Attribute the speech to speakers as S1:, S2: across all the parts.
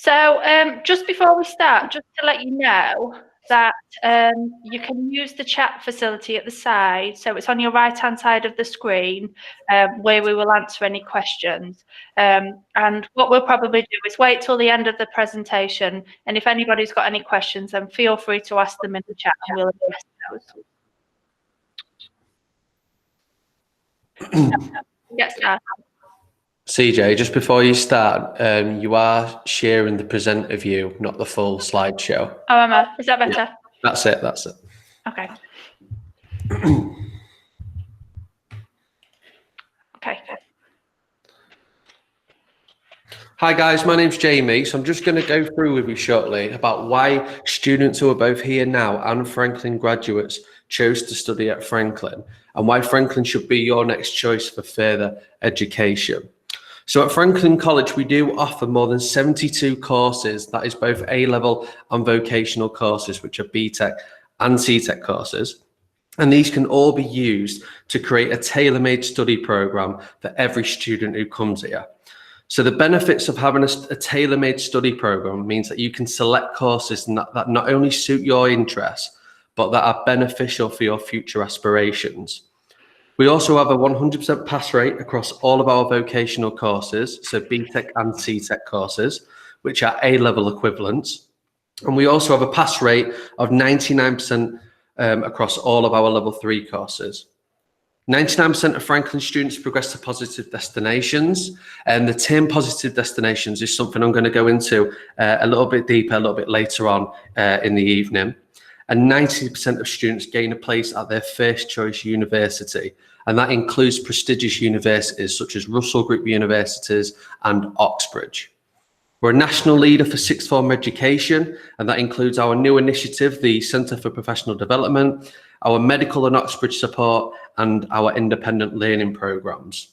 S1: So just before we start, just to let you know that you can use the chat facility at the side. So it's on your right-hand side of the screen where we will answer any questions. And what we'll probably do is wait till the end of the presentation. And if anybody's got any questions, then feel free to ask them in the chat and we'll address those. Get started.
S2: CJ, just before you start, you are sharing the presenter view, not the full slideshow.
S1: Oh, Emma, is that better?
S2: Yeah, that's it.
S1: Okay. Okay.
S2: Hi guys, my name's Jamie. So I'm just going to go through with you shortly about why students who are both here now and Franklin graduates chose to study at Franklin and why Franklin should be your next choice for further education. So at Franklin College, we do offer more than 72 courses, that is both A-level and vocational courses, which are BTEC and CTEC courses. And these can all be used to create a tailor-made study program for every student who comes here. So the benefits of having a tailor-made study program means that you can select courses that not only suit your interests, but that are beneficial for your future aspirations. We also have a 100% pass rate across all of our vocational courses, so BTEC and CTEC courses, which are A-level equivalents. And we also have a pass rate of 99% across all of our level 3 courses. 99% of Franklin students progress to positive destinations, and the term positive destinations is something I'm going to go into a little bit deeper, a little bit later on in the evening. And 90% of students gain a place at their first choice university, and that includes prestigious universities such as Russell Group universities and Oxbridge. We're a national leader for sixth form education, and that includes our new initiative, the Centre for Professional Development, our medical and Oxbridge support, and our independent learning programs,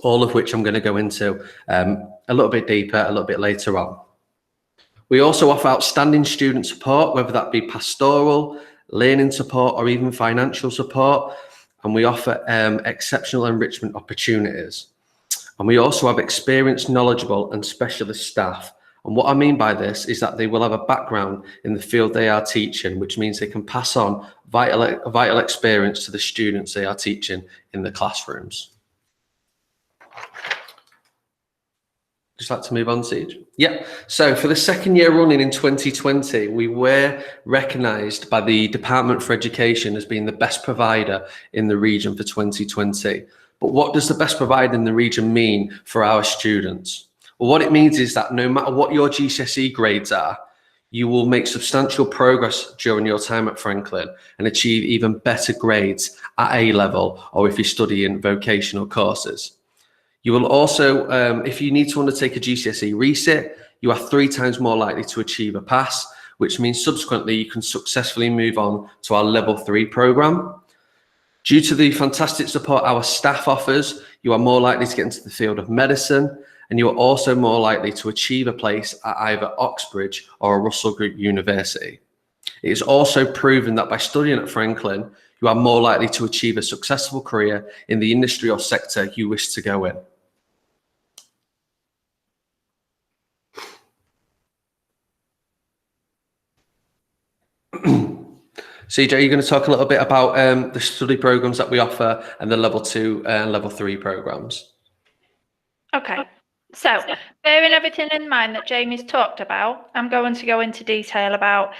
S2: all of which I'm going to go into a little bit deeper, a little bit later on. We also offer outstanding student support, whether that be pastoral, learning support, or even financial support. And we offer exceptional enrichment opportunities. And we also have experienced, knowledgeable, and specialist staff. And what I mean by this is that they will have a background in the field they are teaching, which means they can pass on vital experience to the students they are teaching in the classrooms. Just like to move on, Siege? Yeah. So for the second year running in 2020, we were recognised by the Department for Education as being the best provider in the region for 2020. But what does the best provider in the region mean for our students? Well, what it means is that no matter what your GCSE grades are, you will make substantial progress during your time at Franklin and achieve even better grades at A-level or if you study in vocational courses. You will also, if you need to undertake a GCSE resit, you are 3 times more likely to achieve a pass, which means subsequently you can successfully move on to our level 3 program. Due to the fantastic support our staff offers, you are more likely to get into the field of medicine, and you are also more likely to achieve a place at either Oxbridge or a Russell Group university. It is also proven that by studying at Franklin, you are more likely to achieve a successful career in the industry or sector you wish to go in. CJ, are you going to talk a little bit about the study programs that we offer and the level 2 and level 3 programs?
S1: Okay. So, bearing everything in mind that Jamie's talked about, I'm going to go into detail about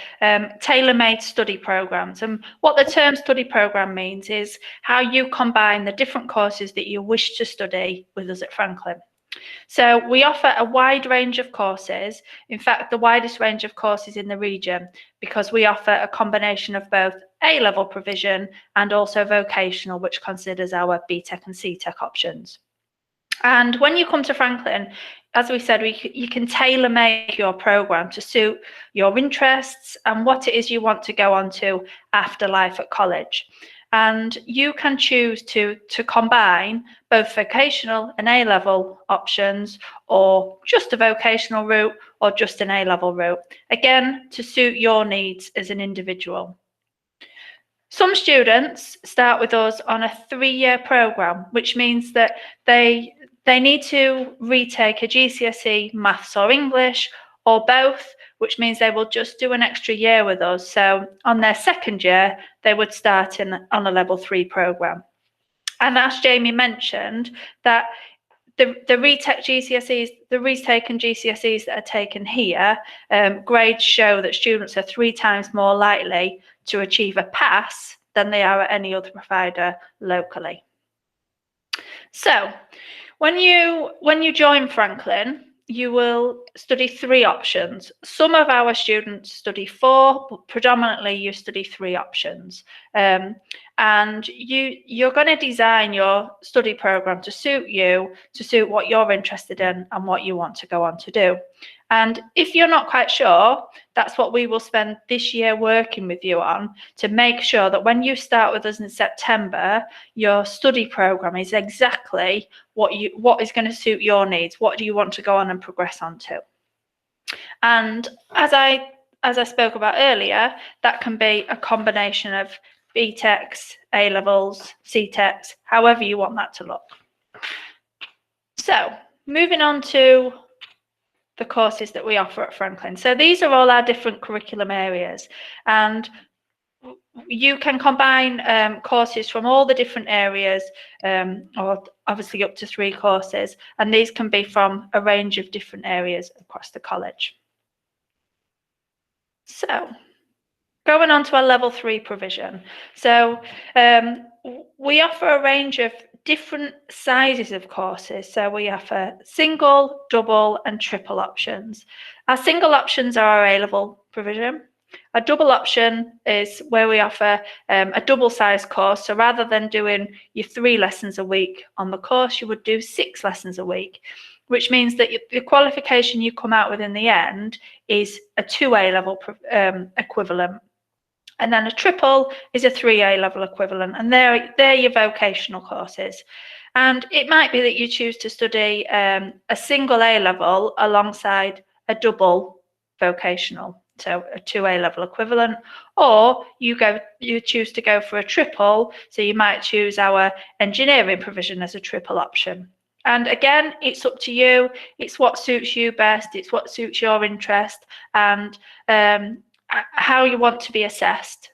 S1: tailor-made study programs. And what the term study program means is how you combine the different courses that you wish to study with us at Franklin. So we offer a wide range of courses, in fact, the widest range of courses in the region, because we offer a combination of both A-level provision and also vocational, which considers our BTEC and CTEC options. And when you come to Franklin, as we said, you can tailor-make your program to suit your interests and what it is you want to go on to after life at college. And you can choose to combine both vocational and A-level options, or just a vocational route, or just an A-level route, again, to suit your needs as an individual. Some students start with us on a 3-year program, which means that they need to retake a GCSE Maths or English, or both, which means they will just do an extra year with us. So on their second year, they would start on a level 3 programme. And as Jamie mentioned, that the retake GCSEs, the retaken GCSEs that are taken here, grades show that students are 3 times more likely to achieve a pass than they are at any other provider locally. So when you join Franklin, you will study 3 options. Some of our students study 4, but predominantly you study 3 options. And you're going to design your study program to suit you, to suit what you're interested in and what you want to go on to do. And if you're not quite sure, that's what we will spend this year working with you on, to make sure that when you start with us in September, your study program is exactly what is going to suit your needs. What do you want to go on and progress onto? And as I spoke about earlier, that can be a combination of BTECs, A-levels, CTECs, however you want that to look. So moving on to the courses that we offer at Franklin. So these are all our different curriculum areas, and you can combine courses from all the different areas, or obviously up to 3 courses, and these can be from a range of different areas across the college. So going on to our level 3 provision. So we offer a range of different sizes of courses. So we offer single, double and triple options. Our single options are our A-level provision. A double option is where we offer a double size course. So rather than doing your 3 lessons a week on the course, you would do 6 lessons a week, which means that the qualification you come out with in the end is a 2 A-level equivalent. And then a triple is a 3 A-level equivalent, and they're your vocational courses. And it might be that you choose to study a single A-level alongside a double vocational, so a 2 A-level equivalent, or you choose to go for a triple, so you might choose our engineering provision as a triple option. And again, it's up to you. It's what suits you best. It's what suits your interest and how you want to be assessed.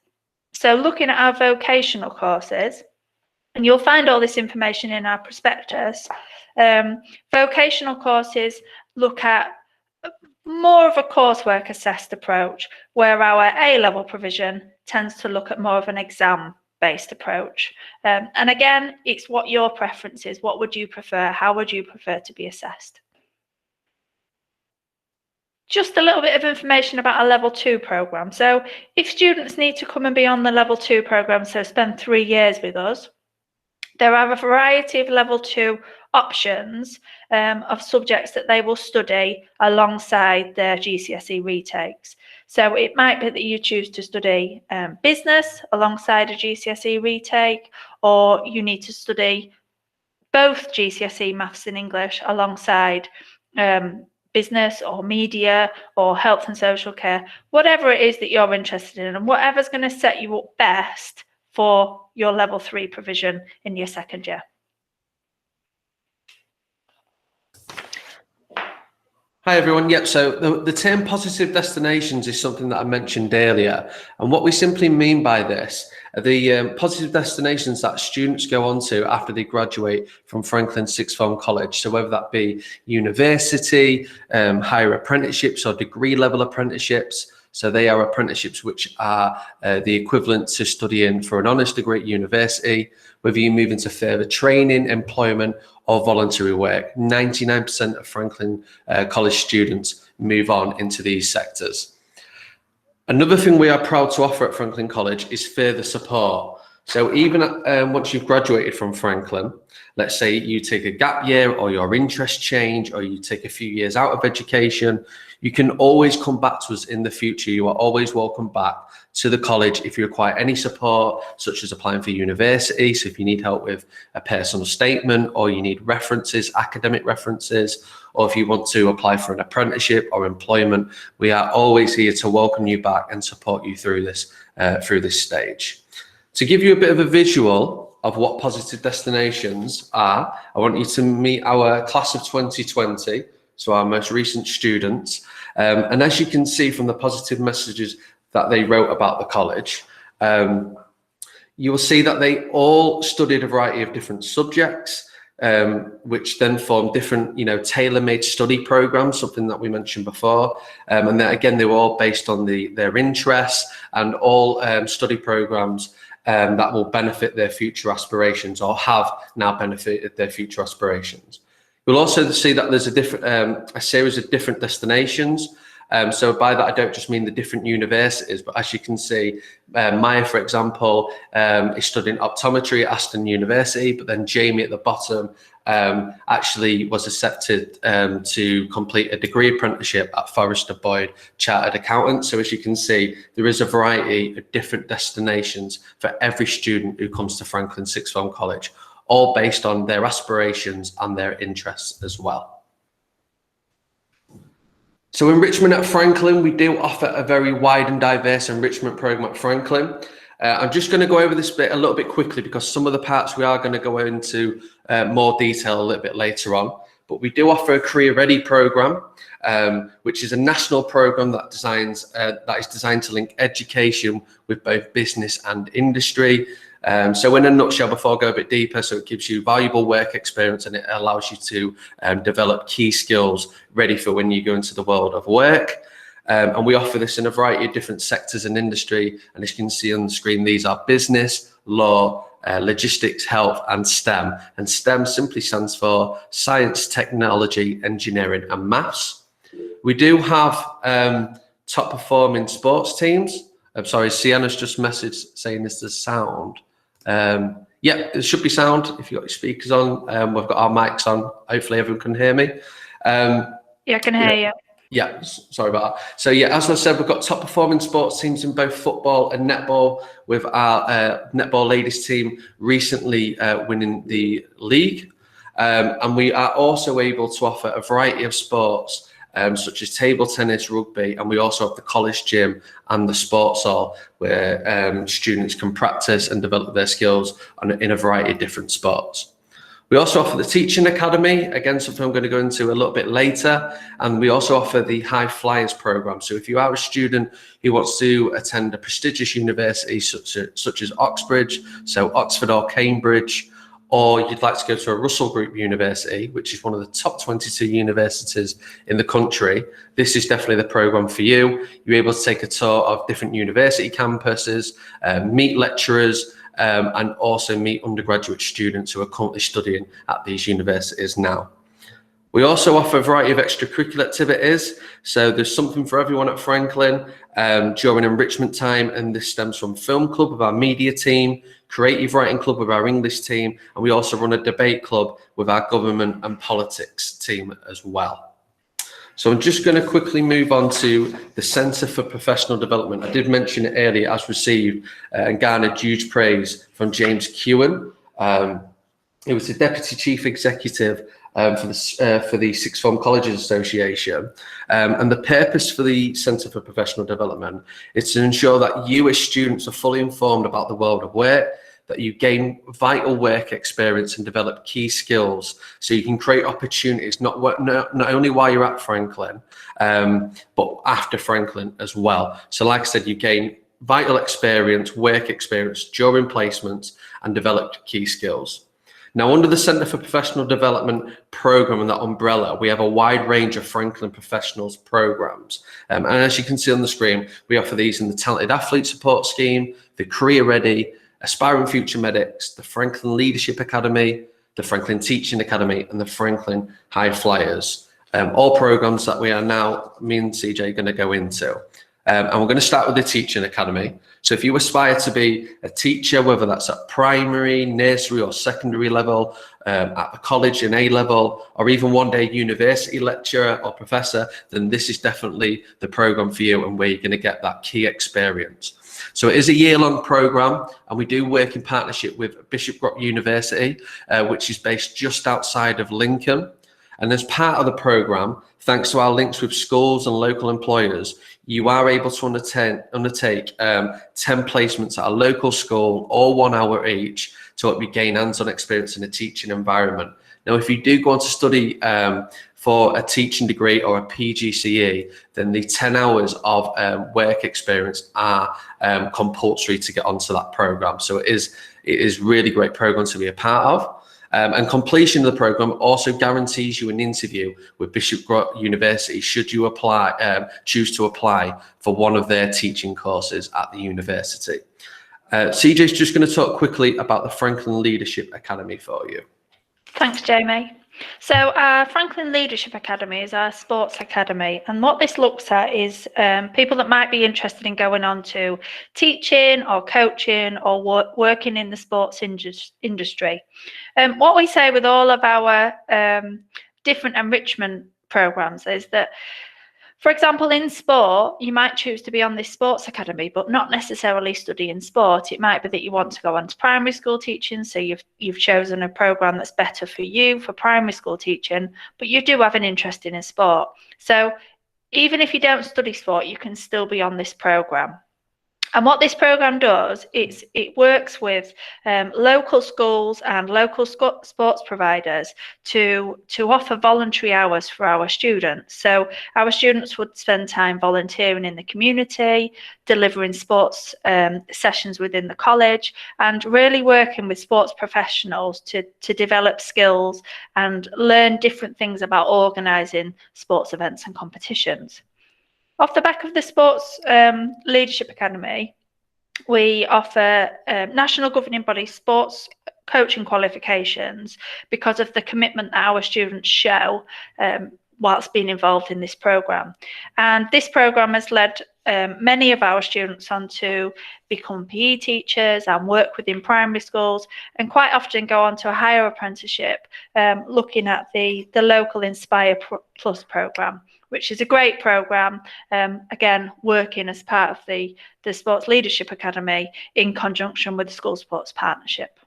S1: So looking at our vocational courses, and you'll find all this information in our prospectus, vocational courses look at more of a coursework assessed approach, where our A-level provision tends to look at more of an exam-based approach. And again, it's what your preference is. What would you prefer? How would you prefer to be assessed? Just a little bit of information about a level 2 program. So if students need to come and be on the level 2 program, so spend 3 years with us, there are a variety of level 2 options of subjects that they will study alongside their GCSE retakes. So it might be that you choose to study business alongside a GCSE retake, or you need to study both GCSE maths and English alongside business or media or health and social care, whatever it is that you're interested in, and whatever's going to set you up best for your level 3 provision in your second year.
S2: Hi everyone. Yep. So the term positive destinations is something that I mentioned earlier, and what we simply mean by this are the positive destinations that students go on to after they graduate from Franklin Sixth Form College. So whether that be university, higher apprenticeships or degree level apprenticeships. So they are apprenticeships which are the equivalent to studying for an honours degree at university, whether you move into further training, employment or voluntary work. 99% of Franklin College students move on into these sectors. Another thing we are proud to offer at Franklin College is further support. So even once you've graduated from Franklin, let's say you take a gap year or your interests change or you take a few years out of education, you can always come back to us in the future. You are always welcome back to the college if you require any support, such as applying for university. So if you need help with a personal statement, or you need references, academic references, or if you want to apply for an apprenticeship or employment, we are always here to welcome you back and support you through this stage. To give you a bit of a visual of what positive destinations are, I want you to meet our class of 2020 so our most recent students. And as you can see from the positive messages that they wrote about the college, you will see that they all studied a variety of different subjects, which then form different, tailor-made study programs, something that we mentioned before. And then again, they were all based on their interests, and all study programs that will benefit their future aspirations, or have now benefited their future aspirations. You'll also see that there's a series of different destinations. So by that, I don't just mean the different universities, but as you can see, Maya, for example, is studying optometry at Aston University, but then Jamie at the bottom actually was accepted to complete a degree apprenticeship at Forrester Boyd Chartered Accountant. So as you can see, there is a variety of different destinations for every student who comes to Franklin Sixth Form College, all based on their aspirations and their interests as well. So enrichment at Franklin, we do offer a very wide and diverse enrichment program at Franklin. I'm just going to go over this bit a little bit quickly, because some of the parts we are going to go into more detail a little bit later on. But we do offer a career ready program, which is a national program that is designed to link education with both business and industry. So in a nutshell, before I go a bit deeper, so it gives you valuable work experience, and it allows you to develop key skills ready for when you go into the world of work. And we offer this in a variety of different sectors and industry. And as you can see on the screen, these are business, law, logistics, health, and STEM. And STEM simply stands for science, technology, engineering, and maths. We do have top performing sports teams. I'm sorry, Sienna's just messaged saying this is sound. Yeah, it should be sound if you've got your speakers on. We've got our mics on. Hopefully everyone can hear me.
S1: Yeah, I can hear you.
S2: Yeah, sorry about that. So yeah, as I said, we've got top performing sports teams in both football and netball, with our netball ladies team recently winning the league. And we are also able to offer a variety of sports, such as table tennis, rugby, and we also have the college gym and the sports hall, where students can practice and develop their skills in a variety of different sports. We also offer the Teaching Academy, again, something I'm going to go into a little bit later. And we also offer the High Flyers program. So if you are a student who wants to attend a prestigious university such as Oxbridge, so Oxford or Cambridge, or you'd like to go to a Russell Group university, which is one of the top 22 universities in the country, this is definitely the program for you. You're able to take a tour of different university campuses, meet lecturers, and also meet undergraduate students who are currently studying at these universities now. We also offer a variety of extracurricular activities. So there's something for everyone at Franklin during enrichment time, and this stems from Film Club with our media team, Creative Writing Club with our English team, and we also run a debate club with our government and politics team as well. So I'm just going to quickly move on to the Centre for Professional Development. I did mention it earlier, as received and garnered huge praise from James Kewen. He was the Deputy Chief Executive for the Sixth Form Colleges Association. And the purpose for the Centre for Professional Development is to ensure that you as students are fully informed about the world of work, that you gain vital work experience and develop key skills so you can create opportunities, not only while you're at Franklin, but after Franklin as well. So like I said, you gain vital experience, work experience during placements, and develop key skills. Now, under the Centre for Professional Development program and that umbrella, we have a wide range of Franklin Professionals programs. And as you can see on the screen, we offer these in the Talented Athlete Support Scheme, the Career Ready, Aspiring Future Medics, the Franklin Leadership Academy, the Franklin Teaching Academy, and the Franklin High Flyers. All programs that we are now, me and CJ, going to go into. And we're going to start with the Teaching Academy. So if you aspire to be a teacher, whether that's at primary, nursery, or secondary level, at the college and A level, or even one day university lecturer or professor, then this is definitely the program for you and where you're going to get that key experience. So it is a year-long program, and we do work in partnership with Bishop Brock University, which is based just outside of Lincoln. And as part of the program, thanks to our links with schools and local employers, you are able to undertake 10 placements at a local school, all 1 hour each, to help you gain hands-on experience in a teaching environment. Now, if you do go on to study for a teaching degree or a PGCE, then the 10 hours of work experience are compulsory to get onto that program. So it is really great program to be a part of. And completion of the program also guarantees you an interview with Bishop University should you choose to apply for one of their teaching courses at the university. CJ's just going to talk quickly about the Franklin Leadership Academy for you.
S1: Thanks, Jamie. So our Franklin Leadership Academy is our sports academy, and what this looks at is people that might be interested in going on to teaching or coaching or working in the sports industry. What we say with all of our different enrichment programs is that, for example, in sport, you might choose to be on this sports academy, but not necessarily study in sport. It might be that you want to go on to primary school teaching, so you've chosen a program that's better for you for primary school teaching, but you do have an interest in sport. So even if you don't study sport, you can still be on this program. And what this program does is it works with local schools and local sports providers to offer voluntary hours for our students. So our students would spend time volunteering in the community, delivering sports sessions within the college, and really working with sports professionals to develop skills and learn different things about organising sports events and competitions. Off the back of the Sports Leadership Academy, we offer national governing body sports coaching qualifications because of the commitment that our students show whilst being involved in this programme. And this programme has led many of our students on to become PE teachers and work within primary schools, and quite often go on to a higher apprenticeship looking at the local Inspire Plus programme, which is a great programme, again, working as part of the Sports Leadership Academy in conjunction with the School Sports Partnership.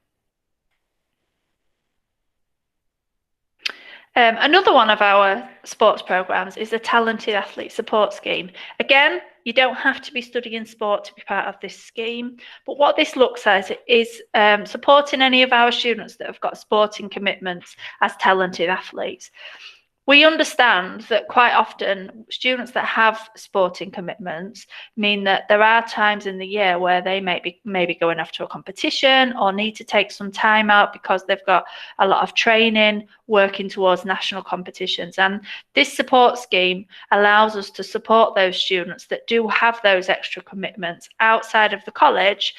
S1: Another one of our sports programmes is the Talented Athlete Support Scheme. Again, you don't have to be studying sport to be part of this scheme, but what this looks at is supporting any of our students that have got sporting commitments as talented athletes. We understand that quite often students that have sporting commitments mean that there are times in the year where they may be going off to a competition or need to take some time out because they've got a lot of training working towards national competitions. And this support scheme allows us to support those students that do have those extra commitments outside of the college.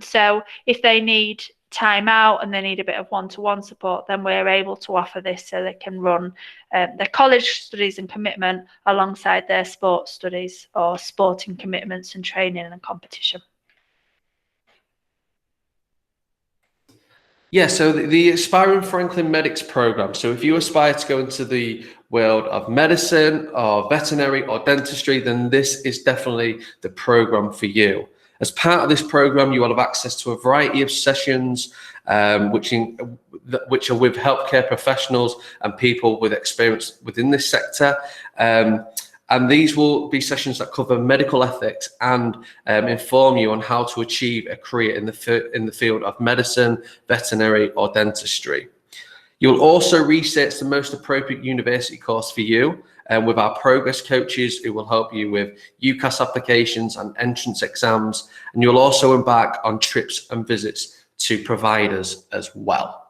S1: So if they need time out and they need a bit of one-to-one support, then we're able to offer this so they can run their college studies and commitment alongside their sports studies or sporting commitments and training and competition.
S2: Yeah, so the Aspiring Franklin Medics program. So if you aspire to go into the world of medicine or veterinary or dentistry, then this is definitely the program for you. As part of this program, you will have access to a variety of sessions, which are with healthcare professionals and people with experience within this sector. And these will be sessions that cover medical ethics and inform you on how to achieve a career in the field of medicine, veterinary, or dentistry. You'll also research the most appropriate university course for you, with our progress coaches who will help you with UCAS applications and entrance exams. And you'll also embark on trips and visits to providers as well.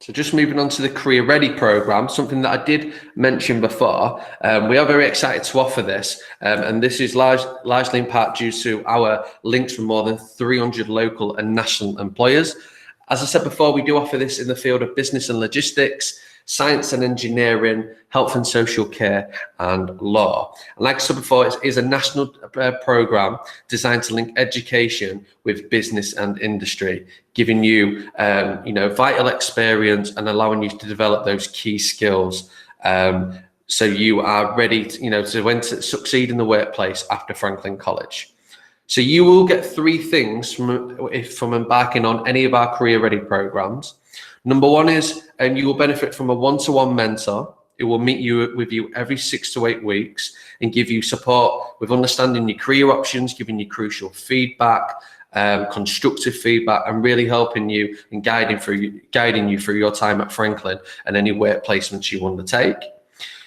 S2: So just moving on to the Career Ready program, something that I did mention before. We are very excited to offer this, and this is largely in part due to our links from more than 300 local and national employers. As I said before, we do offer this in the field of business and logistics, science and engineering, health and social care, and law. And like I said before, it is a national program designed to link education with business and industry, giving you, vital experience and allowing you to develop those key skills. So you are ready to succeed in the workplace after Franklin College. So you will get three things from embarking on any of our Career Ready programs. Number one is, you will benefit from a one-to-one mentor who will meet with you every 6 to 8 weeks and give you support with understanding your career options, giving you crucial feedback, constructive feedback, and really helping you and guiding you through your time at Franklin and any work placements you undertake.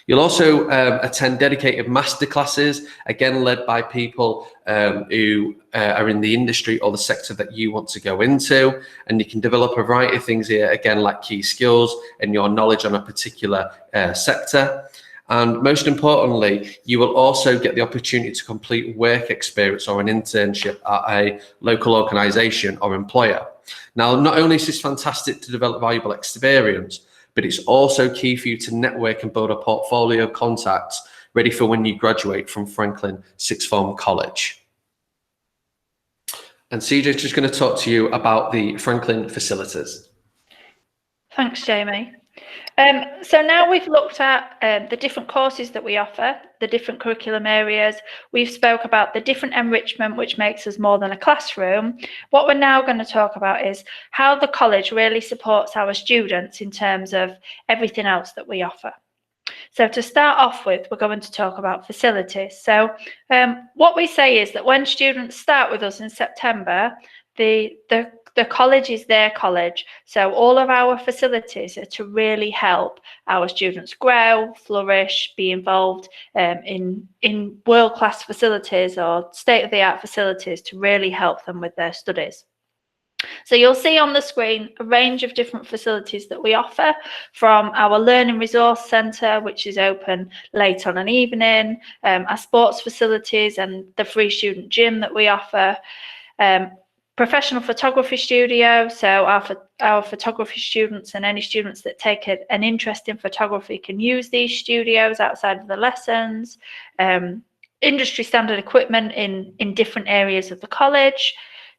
S2: You'll also attend dedicated masterclasses, again led by people who are in the industry or the sector that you want to go into, and you can develop a variety of things here, again like key skills and your knowledge on a particular sector. And most importantly, you will also get the opportunity to complete work experience or an internship at a local organisation or employer. Now, not only is this fantastic to develop valuable experience, but it's also key for you to network and build a portfolio of contacts ready for when you graduate from Franklin Sixth Form College. And CJ's just going to talk to you about the Franklin facilities.
S1: Thanks, Jamie. So now we've looked at the different courses that we offer, the different curriculum areas. We've spoke about the different enrichment, which makes us more than a classroom. What we're now going to talk about is how the college really supports our students in terms of everything else that we offer. So to start off with, we're going to talk about facilities. So what we say is that when students start with us in September, the college is their college. So all of our facilities are to really help our students grow, flourish, be involved in world-class facilities or state-of-the-art facilities to really help them with their studies. So you'll see on the screen a range of different facilities that we offer, from our Learning Resource Centre, which is open late on an evening, our sports facilities and the free student gym that we offer, professional photography studio, so our photography students and any students that take an interest in photography can use these studios outside of the lessons, industry standard equipment in different areas of the college,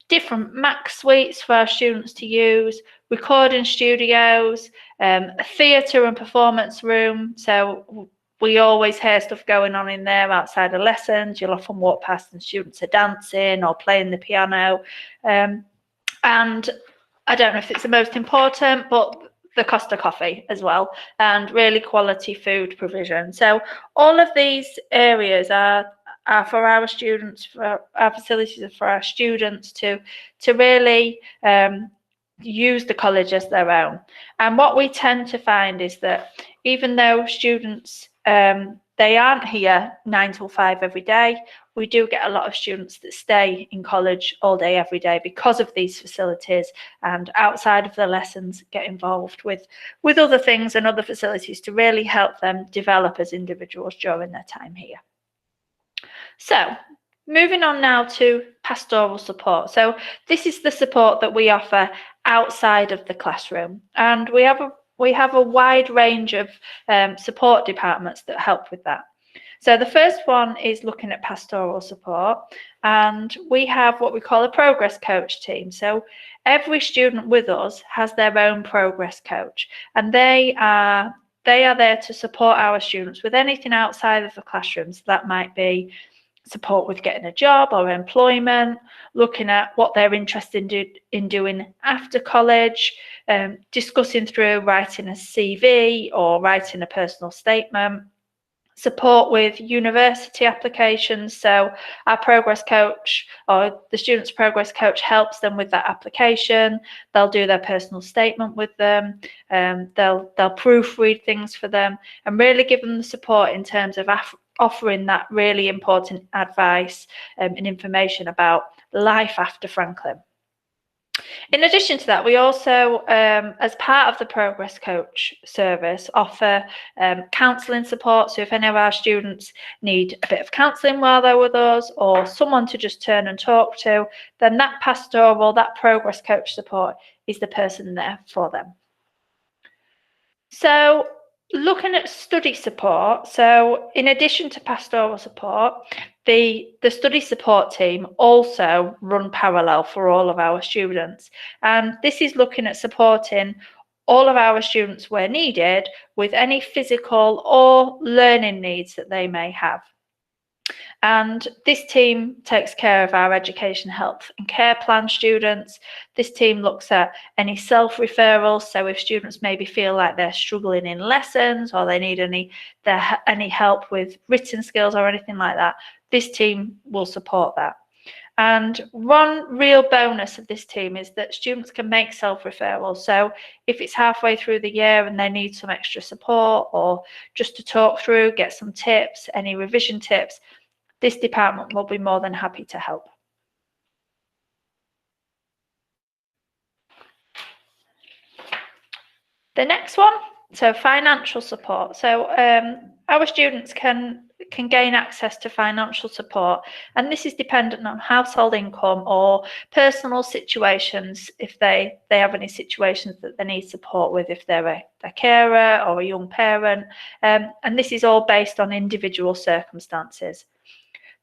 S1: different Mac suites for our students to use, recording studios, a theatre and performance room, so we always hear stuff going on in there outside of lessons. You'll often walk past and students are dancing or playing the piano. And I don't know if it's the most important, but the Costa coffee as well, and really quality food provision. So all of these areas are for our students, for our facilities are for our students to really use the college as their own. And what we tend to find is that even though students they aren't here 9 till 5 every day, we do get a lot of students that stay in college all day every day because of these facilities, and outside of the lessons get involved with other things and other facilities to really help them develop as individuals during their time here. So moving on now to pastoral support. So this is the support that we offer outside of the classroom, and we have a wide range of support departments that help with that. So the first one is looking at pastoral support, and we have what we call a progress coach team. So every student with us has their own progress coach, and they are there to support our students with anything outside of the classrooms. That might be support with getting a job or employment, looking at what they're interested in doing after college, discussing through writing a CV or writing a personal statement, support with university applications. So our progress coach or the student's progress coach helps them with that application. They'll do their personal statement with them, they'll proofread things for them and really give them the support in terms of offering that really important advice and information about life after Franklin. In addition to that, we also, as part of the Progress Coach service, offer counselling support. So if any of our students need a bit of counselling while they're with us, or someone to just turn and talk to, then that pastoral, that Progress Coach support is the person there for them. So looking at study support, so in addition to pastoral support, the study support team also run parallel for all of our students. And this is looking at supporting all of our students where needed with any physical or learning needs that they may have. And this team takes care of our education, health and care plan students. This team looks at any self-referrals. So if students maybe feel like they're struggling in lessons or they need any help with written skills or anything like that, this team will support that. And one real bonus of this team is that students can make self-referrals. So if it's halfway through the year and they need some extra support or just to talk through, get some tips, any revision tips, this department will be more than happy to help. The next one, so financial support. So our students can gain access to financial support, and this is dependent on household income or personal situations, if they have any situations that they need support with, if they're a carer or a young parent, and this is all based on individual circumstances.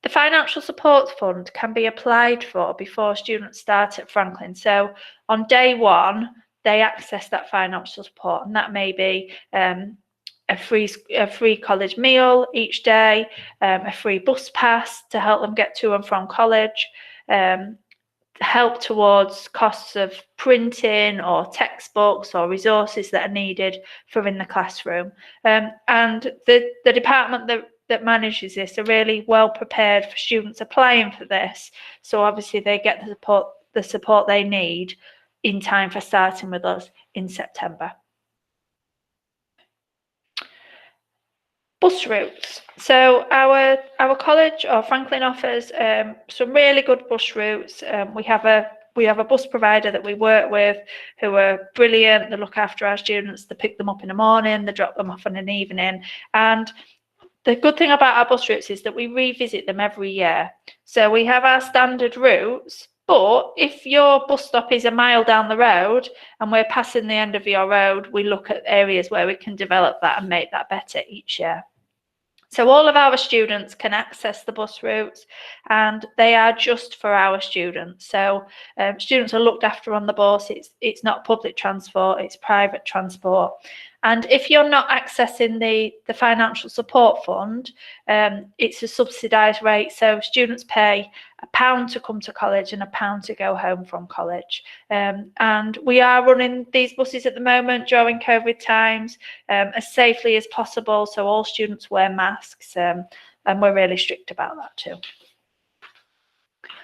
S1: The Financial Support Fund can be applied for before students start at Franklin. So on day one, they access that financial support, and that may be a free college meal each day, a free bus pass to help them get to and from college, help towards costs of printing or textbooks or resources that are needed for in the classroom. And the department that manages this are really well prepared for students applying for this. So obviously they get the support they need in time for starting with us in September. Bus routes. So our college, or Franklin, offers some really good bus routes. We have a bus provider that we work with who are brilliant. They look after our students. They pick them up in the morning, they drop them off in an evening. And the good thing about our bus routes is that we revisit them every year. So we have our standard routes, but if your bus stop is a mile down the road and we're passing the end of your road, we look at areas where we can develop that and make that better each year. So all of our students can access the bus routes, and they are just for our students. So students are looked after on the bus. It's not public transport, it's private transport. And if you're not accessing the financial support fund, it's a subsidised rate. So students pay £1 to come to college and £1 to go home from college. And we are running these buses at the moment during COVID times as safely as possible. So all students wear masks, and we're really strict about that too.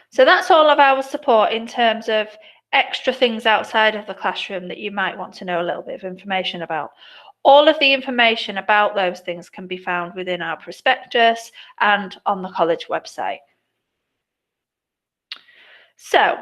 S1: So that's all of our support in terms of extra things outside of the classroom that you might want to know a little bit of information about. All of the information about those things can be found within our prospectus and on the college website. So,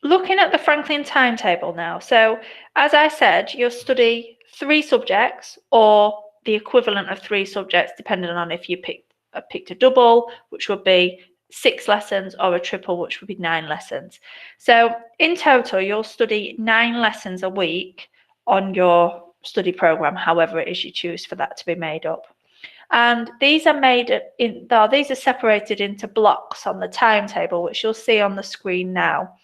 S1: looking at the Franklin timetable now. So, as I said, you'll study 3 subjects or the equivalent of 3 subjects, depending on if you picked a double, which would be 6 lessons, or a triple, which would be 9 lessons. So in total, you'll study 9 lessons a week on your study program, however it is you choose for that to be made up. And these are these are separated into blocks on the timetable, which you'll see on the screen now.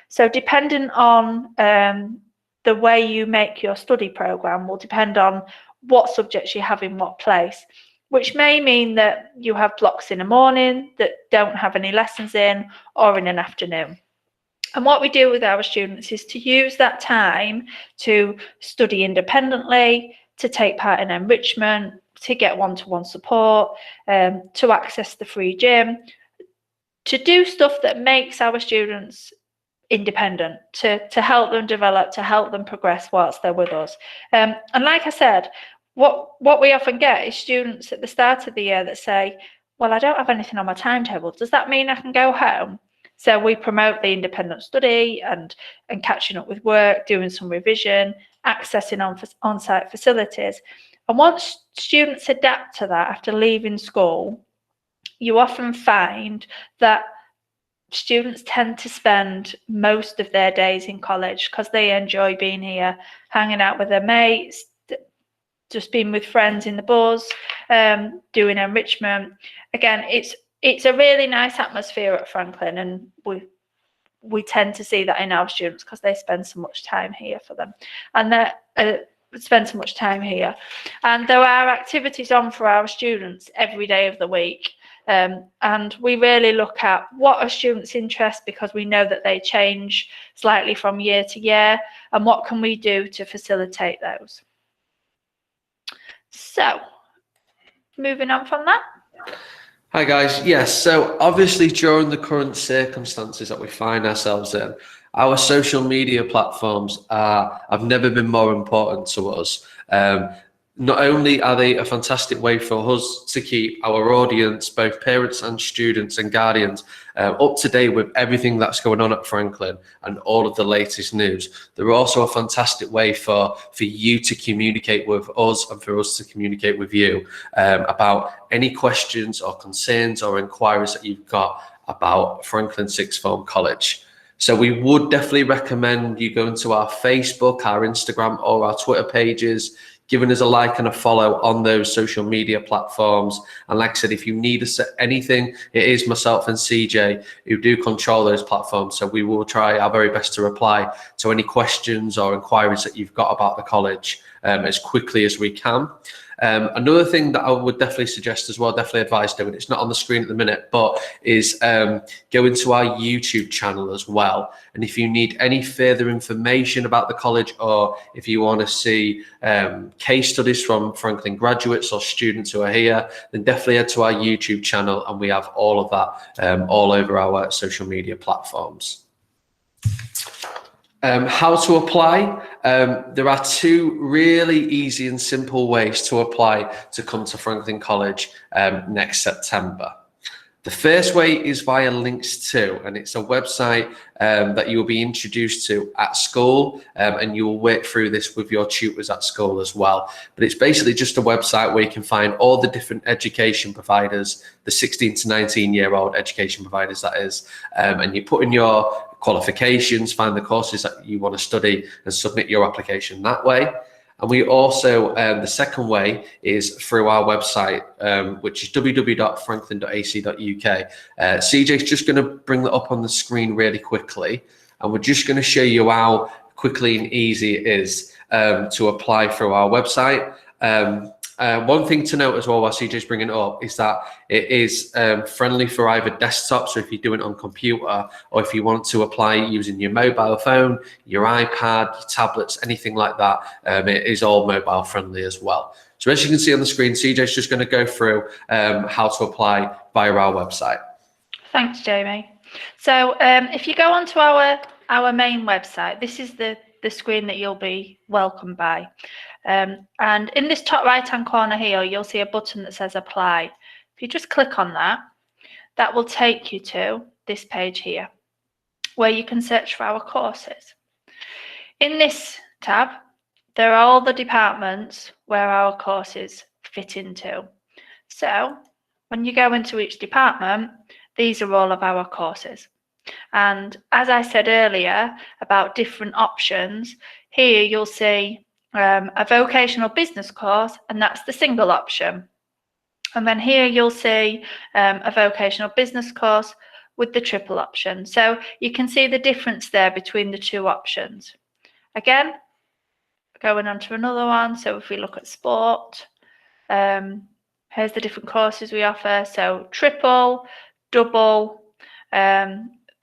S1: So depending on the way you make your study program will depend on what subjects you have in what place, which may mean that you have blocks in the morning that don't have any lessons in, or in an afternoon. And what we do with our students is to use that time to study independently, to take part in enrichment, to get one-to-one support, to access the free gym, to do stuff that makes our students independent, to help them develop, to help them progress whilst they're with us. And like I said, what we often get is students at the start of the year that say, well, I don't have anything on my timetable. Does that mean I can go home? So we promote the independent study and catching up with work, doing some revision, accessing on-site facilities. And once students adapt to that after leaving school, you often find that students tend to spend most of their days in college because they enjoy being here, hanging out with their mates, just being with friends in the bus, doing enrichment. Again, it's a really nice atmosphere at Franklin, and we tend to see that in our students because they spend so much time here for them, and they spend so much time here. And there are activities on for our students every day of the week. And we really look at what are students' interests, because we know that they change slightly from year to year, and what can we do to facilitate those. So, moving on from that.
S2: Hi guys. Yes, so obviously during the current circumstances that we find ourselves in, our social media platforms have never been more important to us. Not only are they a fantastic way for us to keep our audience, both parents and students and guardians, up to date with everything that's going on at Franklin and all of the latest news, they're also a fantastic way for you to communicate with us and for us to communicate with you about any questions or concerns or inquiries that you've got about Franklin Sixth Form College. So we would definitely recommend you going to our Facebook, our Instagram, or our Twitter pages, giving us a like and a follow on those social media platforms. And like I said, if you need us at anything, it is myself and CJ who do control those platforms. So we will try our very best to reply to any questions or inquiries that you've got about the college as quickly as we can. Another thing that I would definitely suggest as well, definitely advise doing, it's not on the screen at the minute, but is go into our YouTube channel as well. And if you need any further information about the college, or if you want to see case studies from Franklin graduates or students who are here, then definitely head to our YouTube channel, and we have all of that all over our social media platforms. How to apply? There are two really easy and simple ways to apply to come to Franklin College next September. The first way is via Links2, and it's a website that you will be introduced to at school, and you will work through this with your tutors at school as well. But it's basically just a website where you can find all the different education providers, the 16 to 19-year-old education providers, that is, and you put in your qualifications, find the courses that you want to study, and submit your application that way. And we also, the second way is through our website, which is www.franklin.ac.uk. CJ's just going to bring that up on the screen really quickly, and we're just going to show you how quickly and easy it is to apply through our website. One thing to note as well, while CJ's bringing it up, is that it is friendly for either desktop, so if you're doing it on computer, or if you want to apply using your mobile phone, your iPad, your tablets, anything like that, it is all mobile friendly as well. So as you can see on the screen, CJ's just going to go through how to apply via our website.
S1: Thanks, Jamie. So if you go onto our main website, this is the screen that you'll be welcomed by. And in this top right hand corner here, you'll see a button that says apply. If you just click on that, that will take you to this page here, where you can search for our courses. In this tab, there are all the departments where our courses fit into. So when you go into each department, these are all of our courses. And as I said earlier about different options, here you'll see a vocational business course, and that's the single option. And then here you'll see a vocational business course with the triple option. So you can see the difference there between the two options. Again, going on to another one. So if we look at sport, here's the different courses we offer. So triple, double,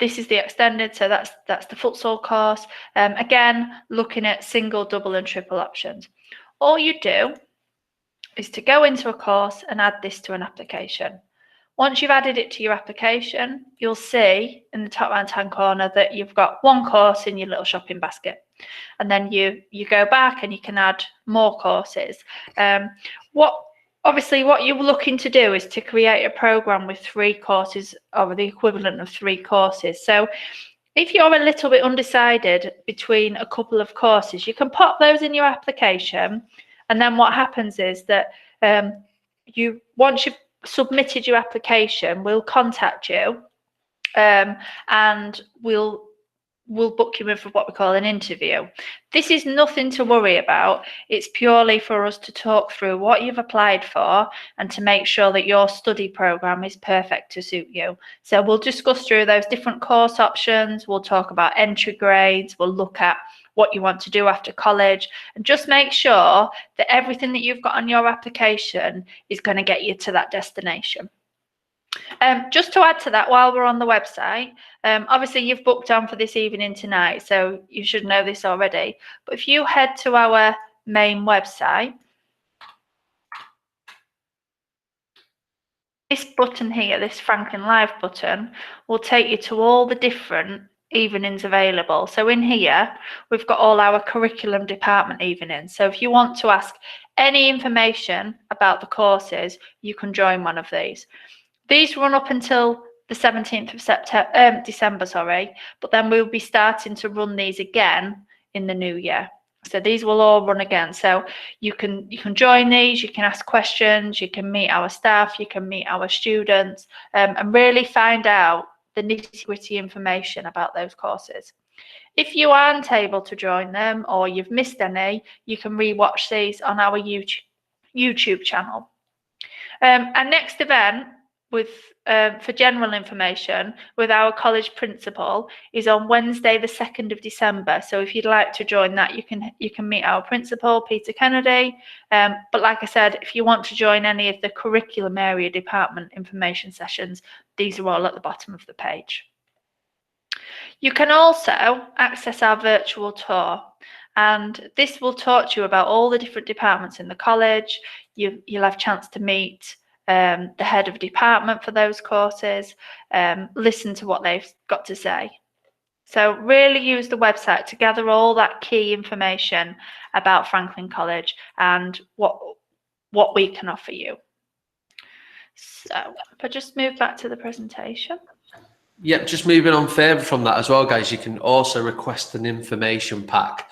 S1: this is the extended, so that's the futsal course. Again, looking at single, double, and triple options. All you do is to go into a course and add this to an application. Once you've added it to your application, you'll see in the top right-hand corner that you've got one course in your little shopping basket. And then you go back and you can add more courses. Obviously, what you're looking to do is to create a program with 3 courses, or the equivalent of 3 courses. So if you're a little bit undecided between a couple of courses, you can pop those in your application. And then what happens is that once you've submitted your application, we'll contact you and we'll book you in for what we call an interview. This is nothing to worry about. It's purely for us to talk through what you've applied for and to make sure that your study program is perfect to suit you. So we'll discuss through those different course options. We'll talk about entry grades. We'll look at what you want to do after college, and just make sure that everything that you've got on your application is going to get you to that destination. Just to add to that, while we're on the website, obviously you've booked on for this evening tonight, so you should know this already. But if you head to our main website, This button here, this Franklin Live button, will take you to all the different evenings available. So in here, we've got all our curriculum department evenings. So if you want to ask any information about the courses, you can join one of these. These run up until the 17th of December, sorry, but then we'll be starting to run these again in the new year. So these will all run again. So you can join these, you can ask questions, you can meet our staff, you can meet our students, and really find out the nitty-gritty information about those courses. If you aren't able to join them or you've missed any, you can rewatch these on our YouTube channel. Our next event for general information with our college principal is on Wednesday, the 2nd of December. So if you'd like to join that, you can meet our principal, Peter Kennedy. But like I said, if you want to join any of the curriculum area department information sessions, these are all at the bottom of the page. You can also access our virtual tour, and this will talk to you about all the different departments in the college. You'll have a chance to meet the head of department for those courses, listen to what they've got to say. So really use the website to gather all that key information about Franklin College and what we can offer you. So if I just move back to the presentation.
S2: Yep, just moving on further from that as well, guys, you can also request an information pack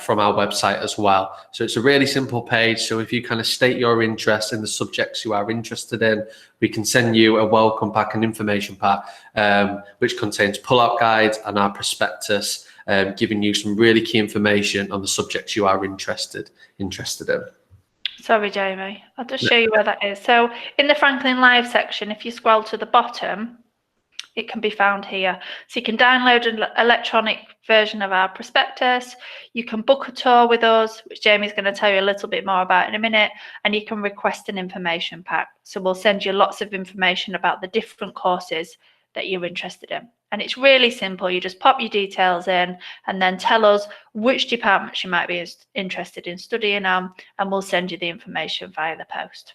S2: from our website as well. So it's a really simple page. So if you kind of state your interest in the subjects you are interested in, we can send you a welcome pack, an information pack, which contains pull-out guides and our prospectus, giving you some really key information on the subjects you are interested in.
S1: Sorry, Jamie, I'll just show you where that is. So in the Franklin Live section, if you scroll to the bottom, it can be found here. So you can download an electronic version of our prospectus. You can book a tour with us, which Jamie's going to tell you a little bit more about in a minute, and you can request an information pack. So we'll send you lots of information about the different courses that you're interested in. And it's really simple. You just pop your details in and then tell us which departments you might be interested in studying on, and we'll send you the information via the post.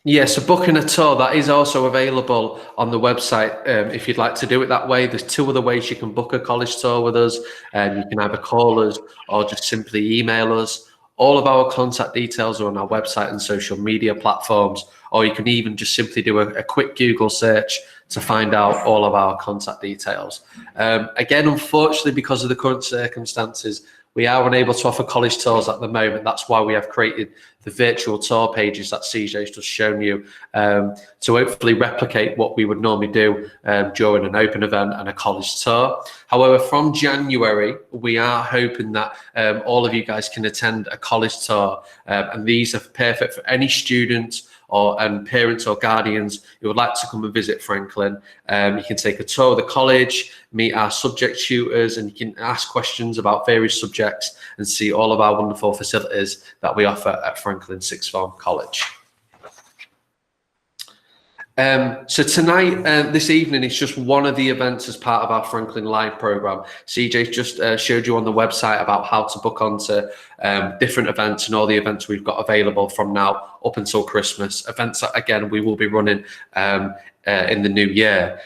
S2: Yeah, so booking a tour, that is also available on the website if you'd like to do it that way. There's two other ways you can book a college tour with us. You can either call us or just simply email us. All of our contact details are on our website and social media platforms, or you can even just simply do a quick Google search to find out all of our contact details. Again, unfortunately, because of the current circumstances, we are unable to offer college tours at the moment. That's why we have created the virtual tour pages that CJ's just shown you to hopefully replicate what we would normally do during an open event and a college tour. However, from January, we are hoping that all of you guys can attend a college tour, and these are perfect for any students and parents or guardians who would like to come and visit Franklin. You can take a tour of the college, meet our subject tutors, and you can ask questions about various subjects and see all of our wonderful facilities that we offer at Franklin Sixth Form College. So tonight, this evening, it's just one of the events as part of our Franklin Live program. CJ just showed you on the website about how to book onto different events and all the events we've got available from now up until Christmas. Events that, again, we will be running in the new year.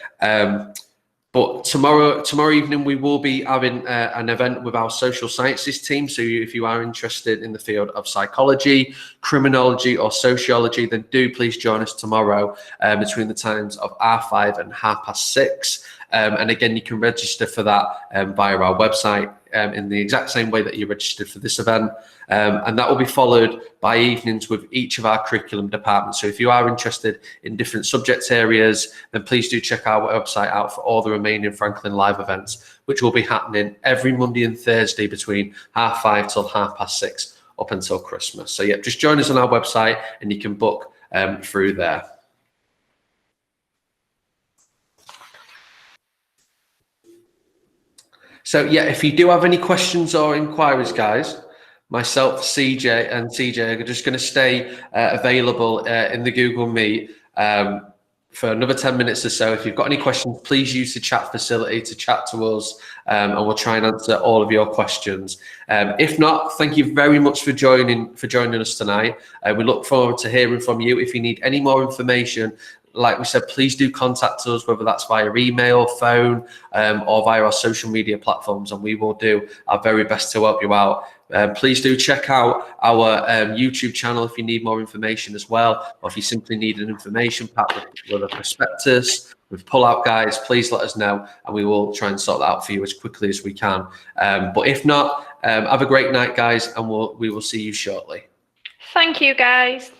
S2: But tomorrow evening, we will be having an event with our social sciences team. So if you are interested in the field of psychology, criminology, or sociology, then do please join us tomorrow between the times of 5:30 and 6:30. And again, you can register for that via our website in the exact same way that you registered for this event. And that will be followed by evenings with each of our curriculum departments. So if you are interested in different subject areas, then please do check our website out for all the remaining Franklin Live events, which will be happening every Monday and Thursday between 5:30 till 6:30 up until Christmas. So yeah, just join us on our website and you can book through there. So yeah, if you do have any questions or inquiries, guys, myself, CJ, and CJ are just going to stay available in the Google Meet for another 10 minutes or so. If you've got any questions, please use the chat facility to chat to us, and we'll try and answer all of your questions. If not, thank you very much for joining us tonight. We look forward to hearing from you. If you need any more information, like we said, please do contact us, whether that's via email, phone, or via our social media platforms, and we will do our very best to help you out. Please do check out our YouTube channel if you need more information as well, or if you simply need an information pack with a prospectus, with pull-out guides, please let us know, and we will try and sort that out for you as quickly as we can. But if not, have a great night, guys, and we will see you shortly.
S1: Thank you, guys.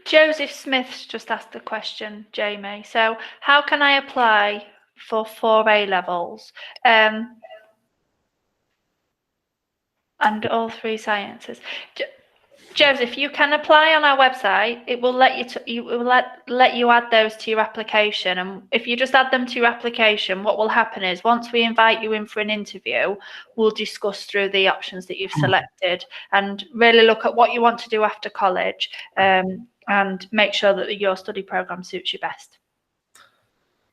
S1: Joseph Smith's just asked a question, Jamie. So how can I apply for 4 A levels and all 3 sciences? Joseph, you can apply on our website. It will let you let you add those to your application, and if you just add them to your application, what will happen is once we invite you in for an interview, we'll discuss through the options that you've selected and really look at what you want to do after college, and make sure that your study program suits you best.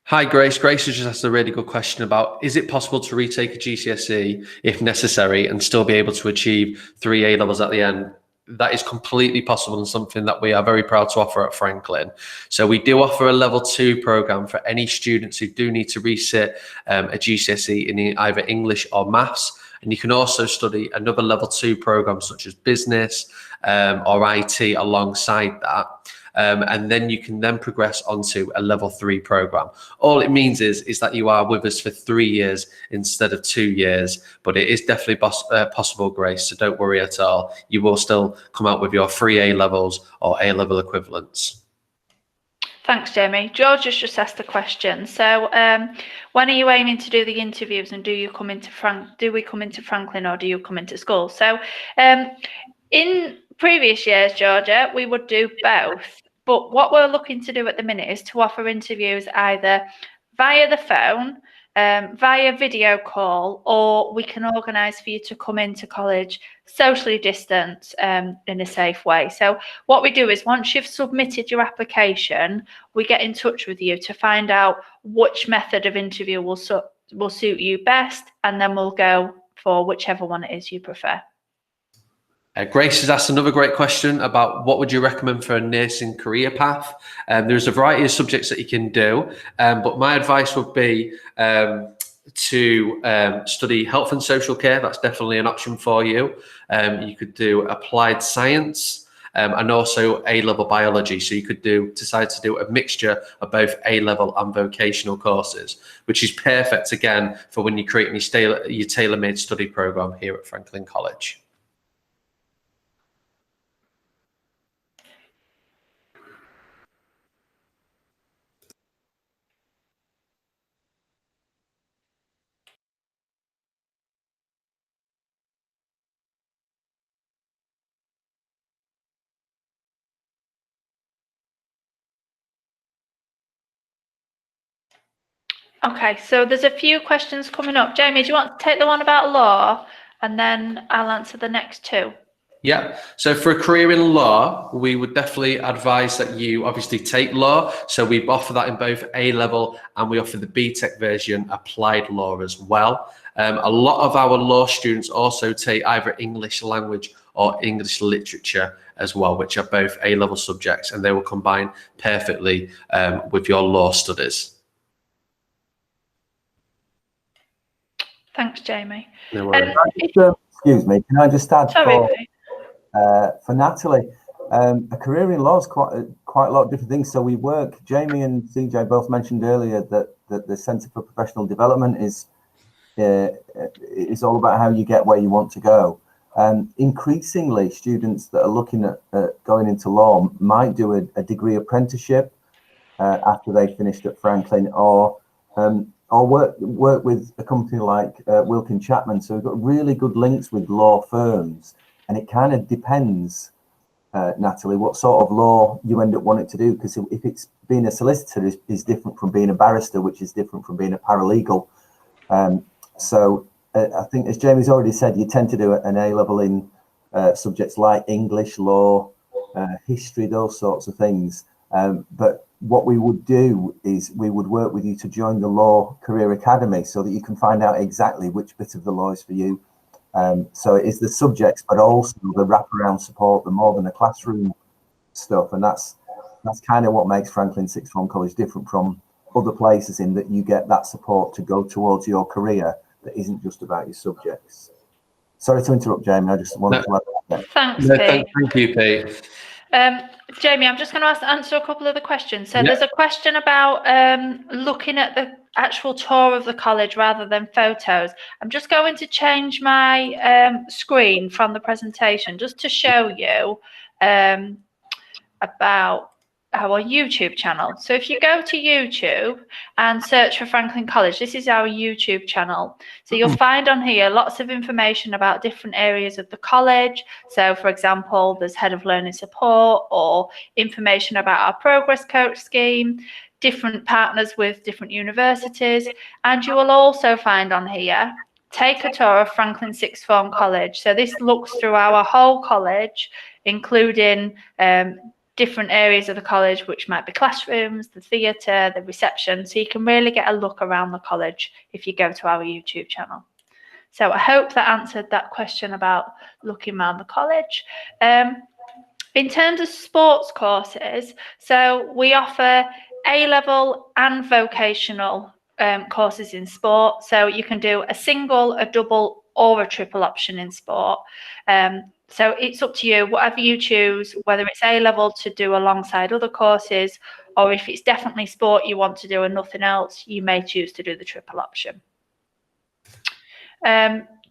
S2: Hi, Grace. Grace has just asked a really good question about, is it possible to retake a GCSE if necessary and still be able to achieve 3 A levels at the end? That is completely possible and something that we are very proud to offer at Franklin. So we do offer a level 2 program for any students who do need to resit a GCSE in either English or maths. And you can also study another level 2 program such as business or IT alongside that. And then you can then progress onto a level 3 program. All it means is that you are with us for 3 years instead of 2 years, but it is definitely possible, Grace, so don't worry at all. You will still come out with your 3 A levels or A level equivalents.
S1: Thanks, Jamie. George has just asked a question. So when are you aiming to do the interviews, and do we come into Franklin or do you come into school? So in previous years, Georgia, we would do both. But what we're looking to do at the minute is to offer interviews either via the phone, via video call, or we can organise for you to come into college socially distant in a safe way. So what we do is once you've submitted your application, we get in touch with you to find out which method of interview will suit you best, and then we'll go for whichever one it is you prefer.
S2: Grace has asked another great question about what would you recommend for a nursing career path. There's a variety of subjects that you can do, but my advice would be to study health and social care. That's definitely an option for you. You could do applied science and also A-level biology. So you could decide to do a mixture of both A-level and vocational courses, which is perfect again for when you're creating your tailor-made study program here at Franklin College.
S1: Okay, so there's a few questions coming up. Jamie, do you want to take the one about law, and then I'll answer the next 2?
S2: Yeah, so for a career in law, we would definitely advise that you obviously take law. So we offer that in both A-level, and we offer the BTEC version, applied law, as well. A lot of our law students also take either English language or English literature as well, which are both A-level subjects, and they will combine perfectly with your law studies.
S1: Thanks, Jamie.
S2: No worries.
S3: Excuse me, can I just add for Natalie, a career in law is quite a lot of different things. So we work, Jamie and CJ both mentioned earlier that the Centre for Professional Development is all about how you get where you want to go. Increasingly, students that are looking at going into law might do a degree apprenticeship after they finished at Franklin, or work with a company like Wilkin Chapman. So we've got really good links with law firms, and it kind of depends Natalie, what sort of law you end up wanting to do, because if it's being a solicitor is different from being a barrister, which is different from being a paralegal. So I think, as Jamie's already said, you tend to do an A-level in subjects like English, law, history, those sorts of things. But what we would do is we would work with you to join the Law Career Academy so that you can find out exactly which bit of the law is for you. So it is the subjects, but also the wraparound support, the more than a classroom stuff. And that's kind of what makes Franklin Sixth Form College different from other places, in that you get that support to go towards your career that isn't just about your subjects. Sorry to interrupt, Jamie. I just wanted to add that.
S1: Thanks,
S2: No,
S1: Pete.
S2: thank you, Pete.
S1: Jamie, I'm just going to answer a couple of the questions. So
S2: Yeah.
S1: there's a question about looking at the actual tour of the college rather than photos. I'm just going to change my screen from the presentation just to show you about our YouTube channel. So if you go to YouTube and search for Franklin College, this is our YouTube channel. So you'll find on here lots of information about different areas of the college. So for example, there's Head of Learning Support, or information about our Progress Coach scheme, different partners with different universities. And you will also find on here, take a tour of Franklin Sixth Form College. So this looks through our whole college, including different areas of the college, which might be classrooms, the theatre, the reception. So you can really get a look around the college if you go to our YouTube channel. So I hope that answered that question about looking around the college. In terms of sports courses, so we offer A-level and vocational courses in sport. So you can do a single, a double, or a triple option in sport. So it's up to you, whatever you choose, whether it's A-level to do alongside other courses, or if it's definitely sport you want to do and nothing else, you may choose to do the triple option.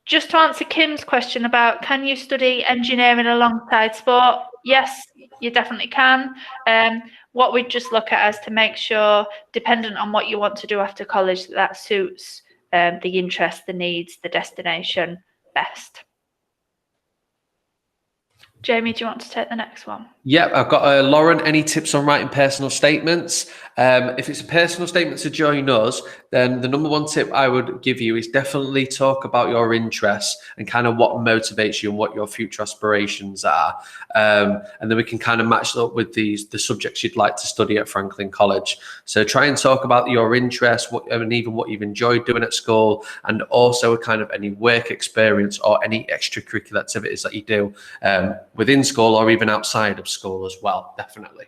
S1: Just to answer Kim's question about, can you study engineering alongside sport? Yes, you definitely can. What we'd just look at is to make sure, dependent on what you want to do after college, that suits the interest, the needs, the destination best. Jamie, do you want to take the next one?
S2: Yeah, I've got Lauren. Any tips on writing personal statements? If it's a personal statement to join us, then the number one tip I would give you is definitely talk about your interests and kind of what motivates you and what your future aspirations are. And then we can kind of match that up with the subjects you'd like to study at Franklin College. So try and talk about your interests, and even what you've enjoyed doing at school, and also kind of any work experience or any extracurricular activities that you do within school or even outside of school as well, definitely.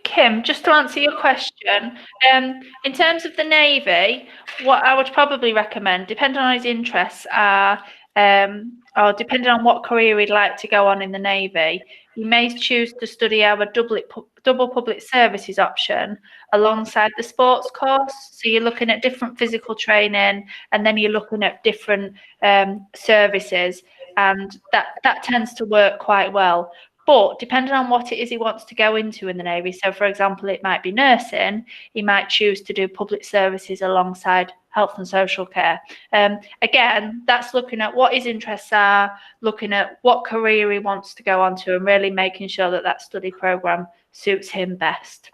S1: Kim, just to answer your question, in terms of the Navy, what I would probably recommend, depending on his interests, are, or depending on what career he'd like to go on in the Navy, you may choose to study our double public services option alongside the sports course. So you're looking at different physical training, and then you're looking at different services, and that tends to work quite well. But depending on what it is he wants to go into in the Navy, so for example, it might be nursing, he might choose to do public services alongside health and social care. Again, that's looking at what his interests are, looking at what career he wants to go on to, and really making sure that that study programme suits him best.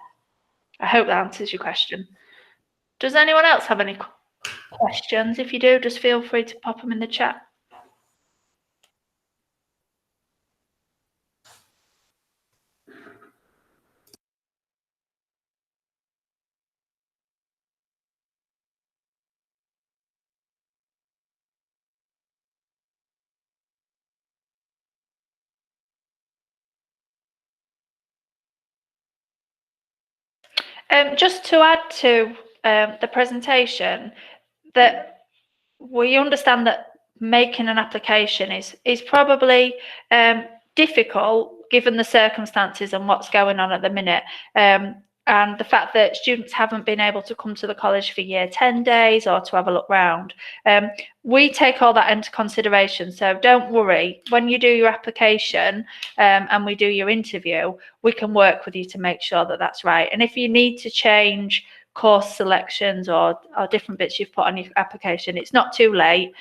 S1: I hope that answers your question. Does anyone else have any questions? If you do, just feel free to pop them in the chat. Just to add to the presentation, that we understand that making an application is probably difficult given the circumstances and what's going on at the minute. And the fact that students haven't been able to come to the college for year 10 days or to have a look round. We take all that into consideration. So don't worry, when you do your application and we do your interview, we can work with you to make sure that that's right. And if you need to change course selections or different bits you've put on your application. It's not too late,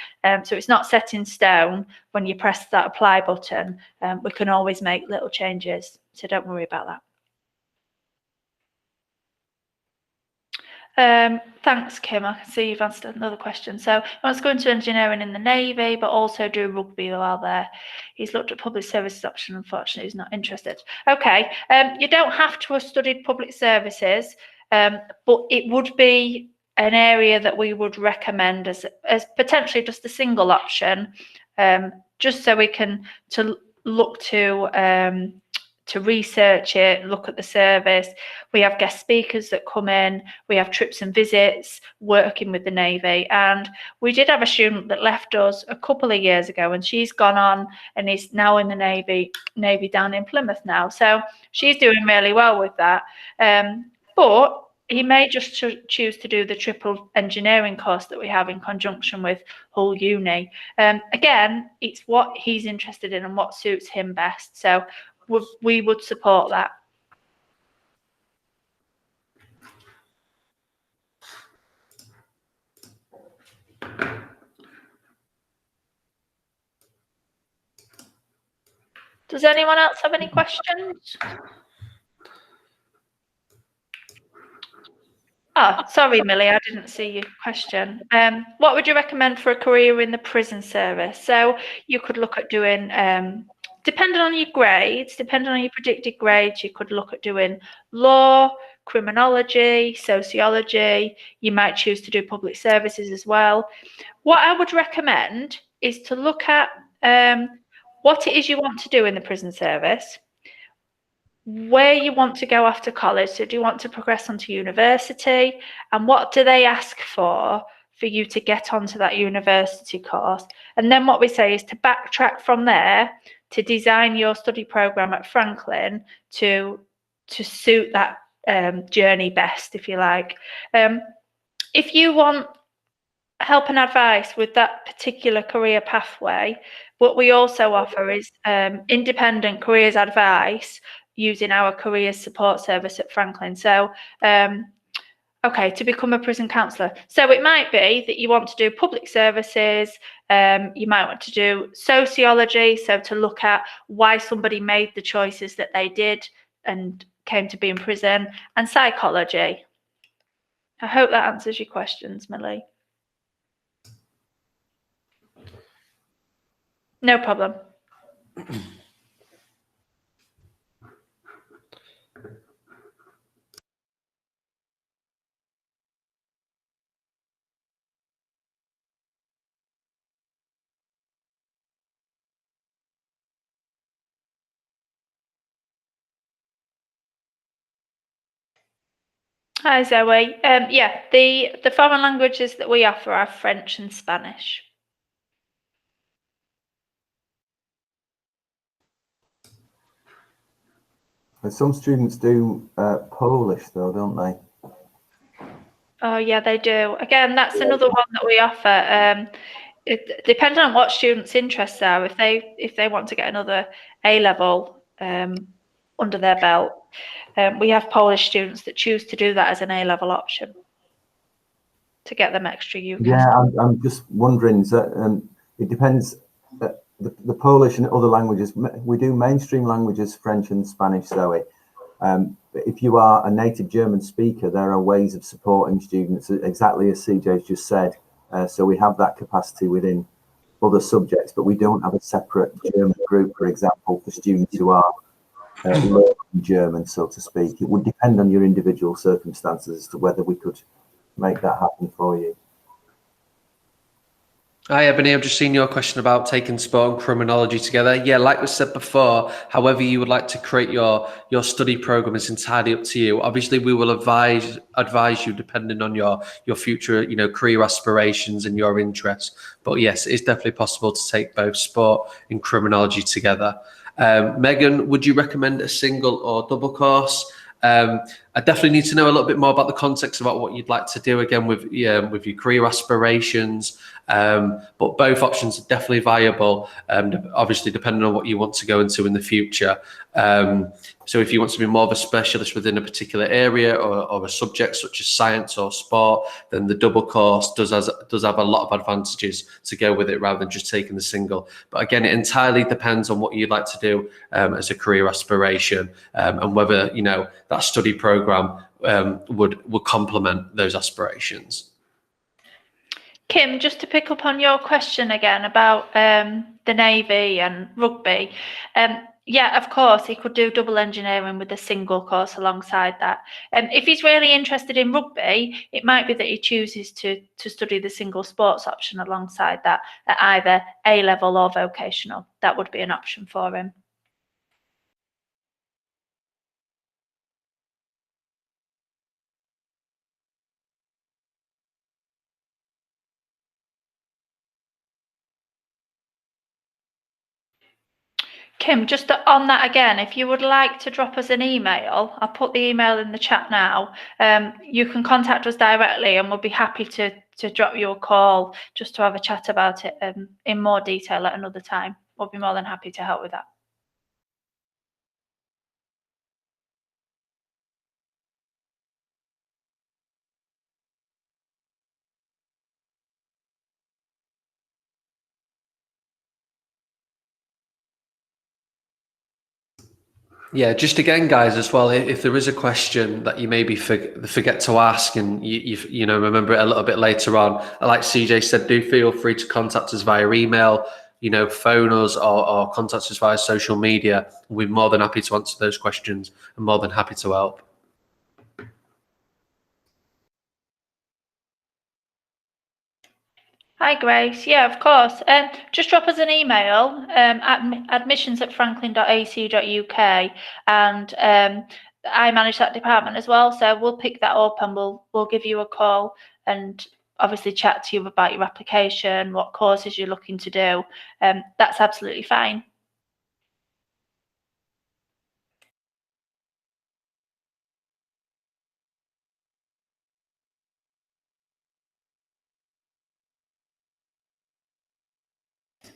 S1: so it's not set in stone. When you press that apply button, we can always make little changes, so don't worry about that. Thanks, Kim. I can see you've answered another question. So he wants to go into engineering in the Navy, but also do rugby while there. He's looked at public services option. Unfortunately, he's not interested. Okay. You don't have to have studied public services, but it would be an area that we would recommend as potentially just a single option, just so we can look to research it, look at the service. We have guest speakers that come in. We have trips and visits working with the Navy. And we did have a student that left us a couple of years ago, and she's gone on and is now in the Navy down in Plymouth now. So she's doing really well with that. But he may just choose to do the triple engineering course that we have in conjunction with Hull Uni. Again, it's what he's interested in and what suits him best. So we would support that. Does anyone else have any questions? Oh, sorry, Millie, I didn't see your question. What would you recommend for a career in the prison service? So you could look at doing, depending on your grades, depending on your predicted grades, you could look at doing law, criminology, sociology. You might choose to do public services as well. What I would recommend is to look at what it is you want to do in the prison service, where you want to go after college. So do you want to progress onto university, and what do they ask for you to get onto that university course? And then what we say is to backtrack from there to design your study program at Franklin to suit that journey best, if you like. If you want help and advice with that particular career pathway, what we also offer is independent careers advice using our careers support service at Franklin. So, okay, to become a prison counsellor. So it might be that you want to do public services, you might want to do sociology, so to look at why somebody made the choices that they did and came to be in prison, and psychology. I hope that answers your questions, Millie. No problem. Hi, Zoe. Yeah, the foreign languages that we offer are French and Spanish.
S3: And some students do Polish, though, don't they?
S1: Oh, yeah, they do. Again, that's another one that we offer. It depends on what students' interests are. If they want to get another A-level under their belt, we have Polish students that choose to do that as an A-level option to get them extra UK.
S3: Yeah, I'm just wondering. It depends. The Polish and other languages, we do mainstream languages, French and Spanish, Zoe. But if you are a native German speaker, there are ways of supporting students, exactly as CJ's just said. So we have that capacity within other subjects, but we don't have a separate German group, for example, for students who are learning German, so to speak. It would depend on your individual circumstances as to whether we could make that happen for you.
S2: Hi, Ebony. I've just seen your question about taking sport and criminology together. Yeah, like we said before, however you would like to create your study program is entirely up to you. Obviously, we will advise you depending on your future, career aspirations and your interests. But yes, it's definitely possible to take both sport and criminology together. Megan, would you recommend a single or double course? I definitely need to know a little bit more about the context about what you'd like to do again with your career aspirations. But both options are definitely viable, obviously depending on what you want to go into in the future. So if you want to be more of a specialist within a particular area or a subject such as science or sport, then the double course does have a lot of advantages to go with it rather than just taking the single. But again, it entirely depends on what you'd like to do as a career aspiration, and whether that study program would complement those aspirations.
S1: Kim, just to pick up on your question again about the Navy and rugby, yeah, of course, he could do double engineering with a single course alongside that. If he's really interested in rugby, it might be that he chooses to study the single sports option alongside that at either A-level or vocational. That would be an option for him. Kim, just on that again, if you would like to drop us an email, I'll put the email in the chat now. You can contact us directly and we'll be happy to drop you a call just to have a chat about it in more detail at another time. We'll be more than happy to help with that.
S2: Yeah, just again, guys, as well, if there is a question that you maybe forget to ask and you remember it a little bit later on, like CJ said, do feel free to contact us via email, phone us or contact us via social media. We're more than happy to answer those questions and more than happy to help.
S1: Hi, Grace. Yeah, of course. Just drop us an email at admissions@franklin.ac.uk, and I manage that department as well. So we'll pick that up and we'll give you a call and obviously chat to you about your application, what courses you're looking to do. That's absolutely fine.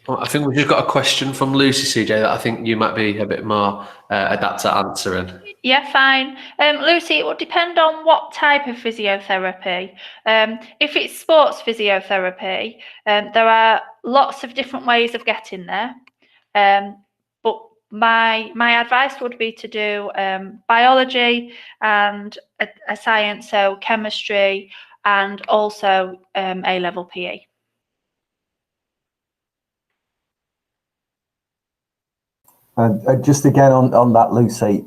S2: I think we've just got a question from Lucy, CJ, that I think you might be a bit more adept at answering.
S1: Yeah, fine. Lucy, it would depend on what type of physiotherapy. If it's sports physiotherapy, there are lots of different ways of getting there. But my advice would be to do biology and a science, so chemistry, and also A-level PE.
S3: Just again on that, Lucy,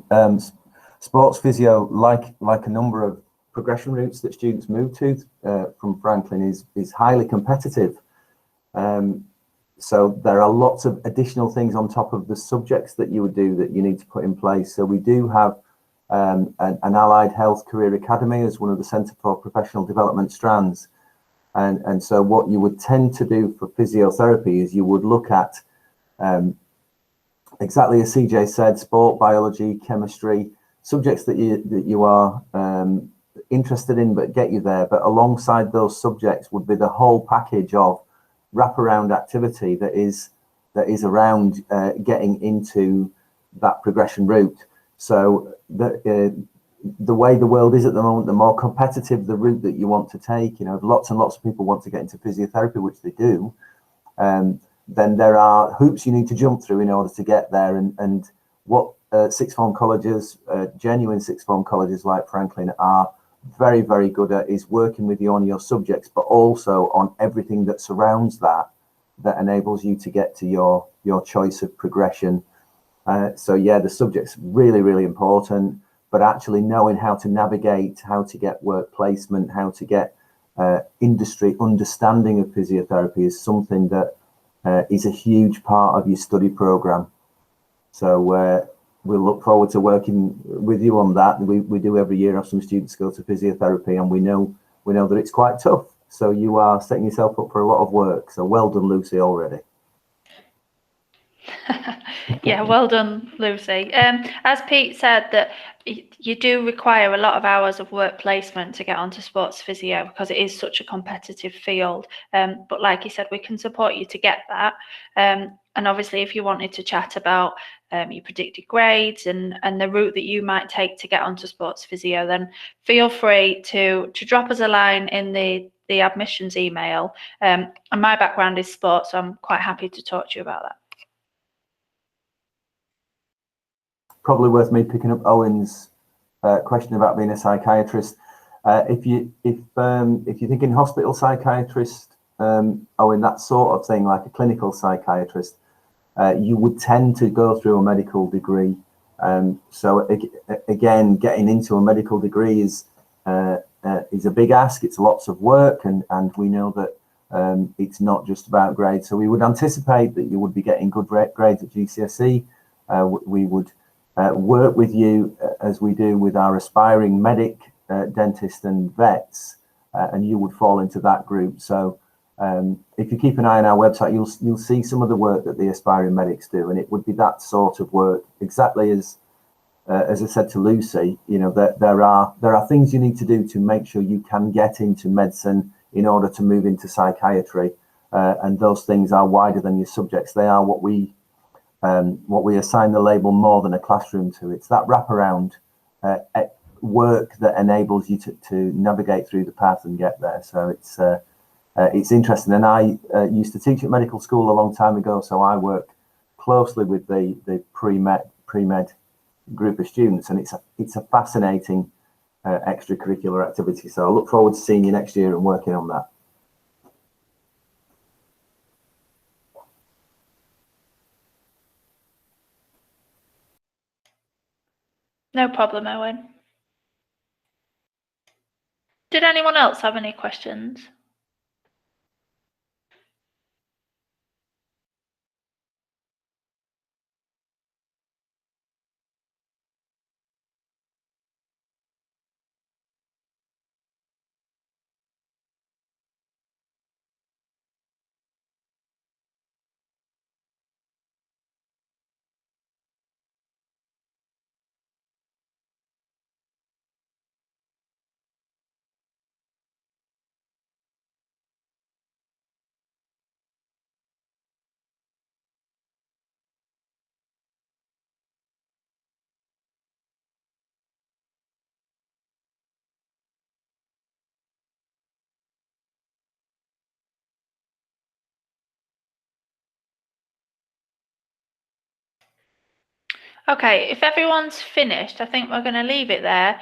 S3: sports physio, like a number of progression routes that students move to from Franklin, is highly competitive. So there are lots of additional things on top of the subjects that you would do that you need to put in place. So we do have an allied health career academy as one of the Centre for Professional Development strands. And so what you would tend to do for physiotherapy is you would look at exactly as CJ said, sport, biology, chemistry, subjects that you are interested in but get you there. But alongside those subjects would be the whole package of wraparound activity that is around getting into that progression route. So the way the world is at the moment, the more competitive the route that you want to take, lots and lots of people want to get into physiotherapy, which they do. Then there are hoops you need to jump through in order to get there. And what sixth form colleges, genuine sixth form colleges like Franklin, are very, very good at is working with you on your subjects, but also on everything that surrounds that enables you to get to your choice of progression. So yeah, the subject's really, really important, but actually knowing how to navigate, how to get work placement, how to get industry understanding of physiotherapy is something that is a huge part of your study program. So we'll look forward to working with you on that. We do every year have some students go to physiotherapy, and we know that it's quite tough. So you are setting yourself up for a lot of work. So well done, Lucy, already.
S1: Yeah, well done, Lucy. As Pete said, that you do require a lot of hours of work placement to get onto sports physio because it is such a competitive field. But like you said, we can support you to get that. And obviously, if you wanted to chat about your predicted grades and the route that you might take to get onto sports physio, then feel free to drop us a line in the admissions email. And my background is sports, so I'm quite happy to talk to you about that.
S3: Probably worth me picking up Owen's question about being a psychiatrist. If you're thinking hospital psychiatrist, Owen, that sort of thing, like a clinical psychiatrist, you would tend to go through a medical degree. So again, getting into a medical degree is a big ask. It's lots of work, and we know that it's not just about grades. So we would anticipate that you would be getting good grades at GCSE. We would work with you as we do with our aspiring medic, dentist and vets, and you would fall into that group. So if you keep an eye on our website, you'll see some of the work that the aspiring medics do, and it would be that sort of work, exactly as I said to Lucy. You know, that there are things you need to do to make sure you can get into medicine in order to move into psychiatry, and those things are wider than your subjects. They are what we assign the label more than a classroom to. It's that wraparound work that enables you to navigate through the path and get there. So it's interesting. And I used to teach at medical school a long time ago, so I work closely with the pre-med group of students, and it's a fascinating extracurricular activity. So I look forward to seeing you next year and working on that.
S1: No problem, Owen. Did anyone else have any questions? Okay, if everyone's finished, I think we're going to leave it there.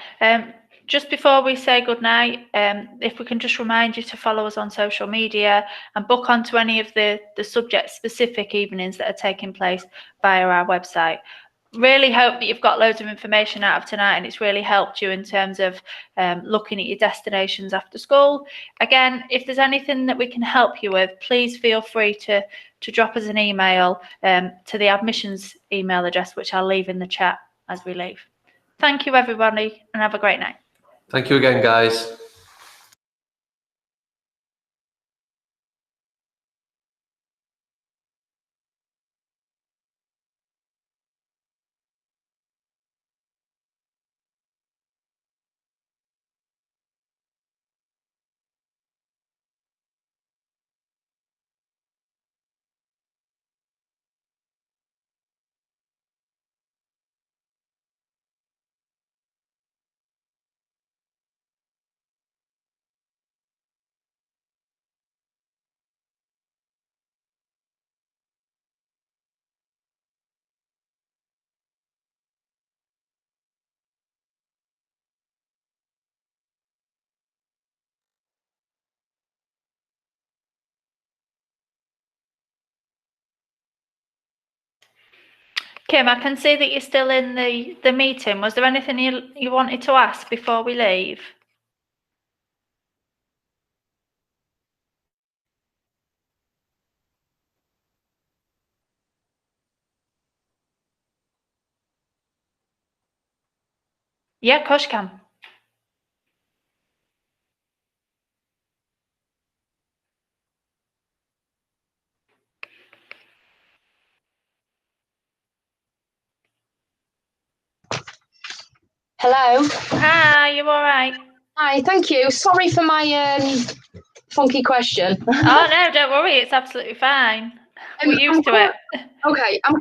S1: Just before we say goodnight, if we can just remind you to follow us on social media and book onto any of the subject-specific evenings that are taking place via our website. Really hope that you've got loads of information out of tonight and it's really helped you in terms of looking at your destinations after school. Again, if there's anything that we can help you with, please feel free to drop us an email to the admissions email address, which I'll leave in the chat as we leave. Thank you, everybody, and have a great night.
S2: Thank you again, guys.
S1: Kim, I can see that you're still in the meeting. Was there anything you wanted to ask before we leave? Yeah, of course you can.
S4: Hello.
S1: Hi, you all right?
S4: Hi, thank you. Sorry for my funky question.
S1: Oh no, don't worry, it's absolutely fine. We're used to it.
S4: Okay, I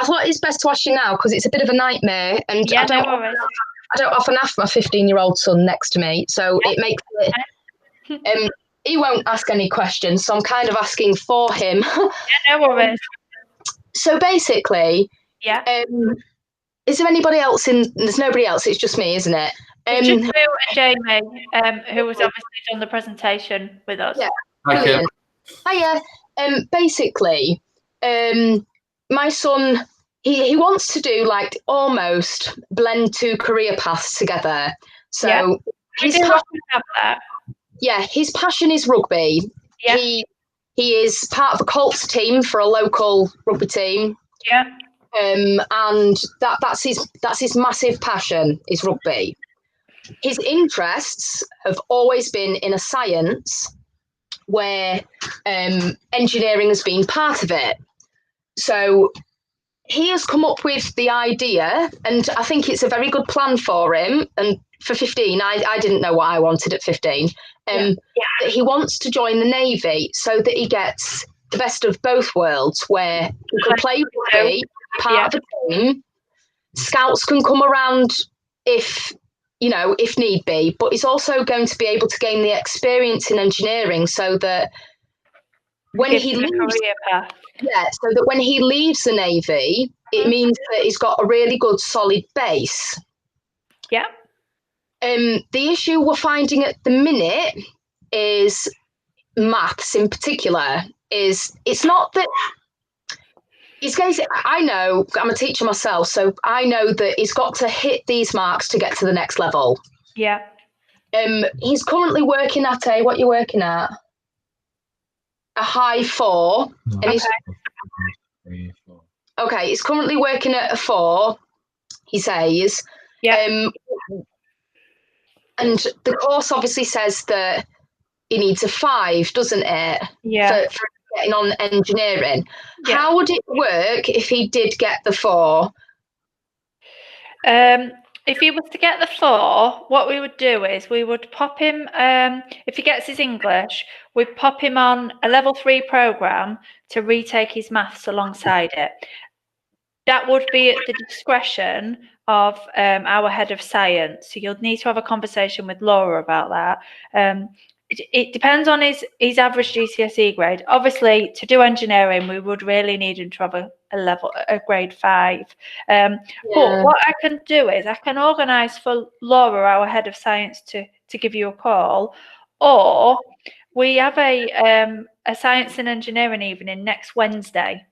S4: thought it's best to ask you now because it's a bit of a nightmare, and
S1: Yeah, no worries.
S4: I don't often have my 15-year-old son next to me, so it makes it. He won't ask any questions, so I'm kind of asking for him.
S1: Yeah, no worries.
S4: So basically,
S1: Yeah.
S4: is there anybody else in? There's nobody else. It's just me, isn't it?
S1: It's just you and Jamie, who was obviously done the presentation with us.
S4: Yeah.
S2: Hi, Kim.
S4: Hiya. Basically, my son, he wants to do like almost blend two career paths together. So
S1: Yeah. We
S4: his
S1: do
S4: passion,
S1: often have that.
S4: his passion is rugby.
S1: Yeah.
S4: He is part of a Colts team for a local rugby team.
S1: Yeah.
S4: And that's his massive passion is rugby. His interests have always been in a science where engineering has been part of it. So he has come up with the idea, and I think it's a very good plan for him. And for 15, I didn't know what I wanted at 15. That he wants to join the Navy so that he gets the best of both worlds, where he can play rugby, part of a team. Scouts can come around if need be, but he's also going to be able to gain the experience in engineering so that when he leaves, so that when he leaves the Navy, it means that he's got a really good solid base.
S1: Yeah.
S4: The issue we're finding at the minute is maths in particular. It's not that he's going to, I know, I'm a teacher myself, so I know that he's got to hit these marks to get to the next level.
S1: Yeah.
S4: He's currently working at what you're working at? A high 4. And he's okay, he's currently working at a 4, he says.
S1: Yeah.
S4: And the course obviously says that he needs a 5, doesn't it?
S1: Yeah.
S4: For getting on engineering.
S1: Yeah.
S4: How would it work if he did get the 4?
S1: If he was to get the 4, what we would do is we would pop him, if he gets his English, we'd pop him on a level 3 program to retake his maths alongside it. That would be at the discretion of our head of science. So you'll need to have a conversation with Laura about that. It depends on his average GCSE grade. Obviously, to do engineering, we would really need him to have a grade 5. But what I can do is I can organise for Laura, our head of science, to give you a call, or we have a science and engineering evening next Wednesday,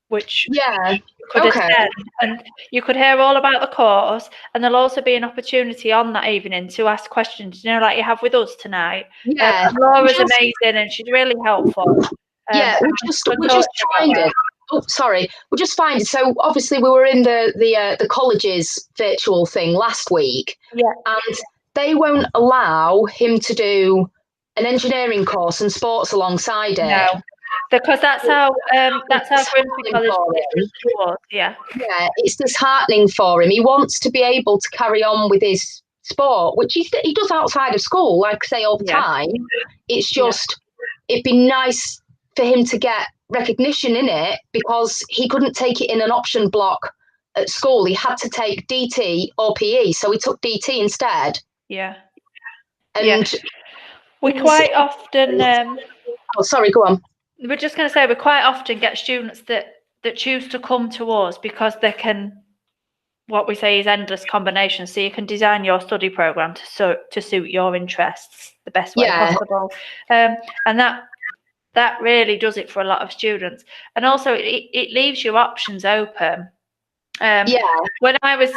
S1: which you could attend, and you could hear all about the course, and there'll also be an opportunity on that evening to ask questions, like you have with us tonight. Laura's amazing and she's really helpful.
S4: We're just finding. Oh, sorry. We're just finding. So obviously we were in the college's virtual thing last week, and they won't allow him to do an engineering course and sports alongside it.
S1: No. Because that's how Grimsby College is to us, Yeah,
S4: it's disheartening for him. He wants to be able to carry on with his sport, which he does outside of school, like I say all the time. It's just, it'd be nice for him to get recognition in it because he couldn't take it in an option block at school. He had to take DT or PE, so he took DT instead.
S1: Yeah.
S4: And
S1: we quite often...
S4: sorry, go on.
S1: We're just going to say we quite often get students that choose to come to us because they can, what we say is endless combinations. So you can design your study program to suit your interests the best way possible. And that really does it for a lot of students. And also it leaves your options open. When I was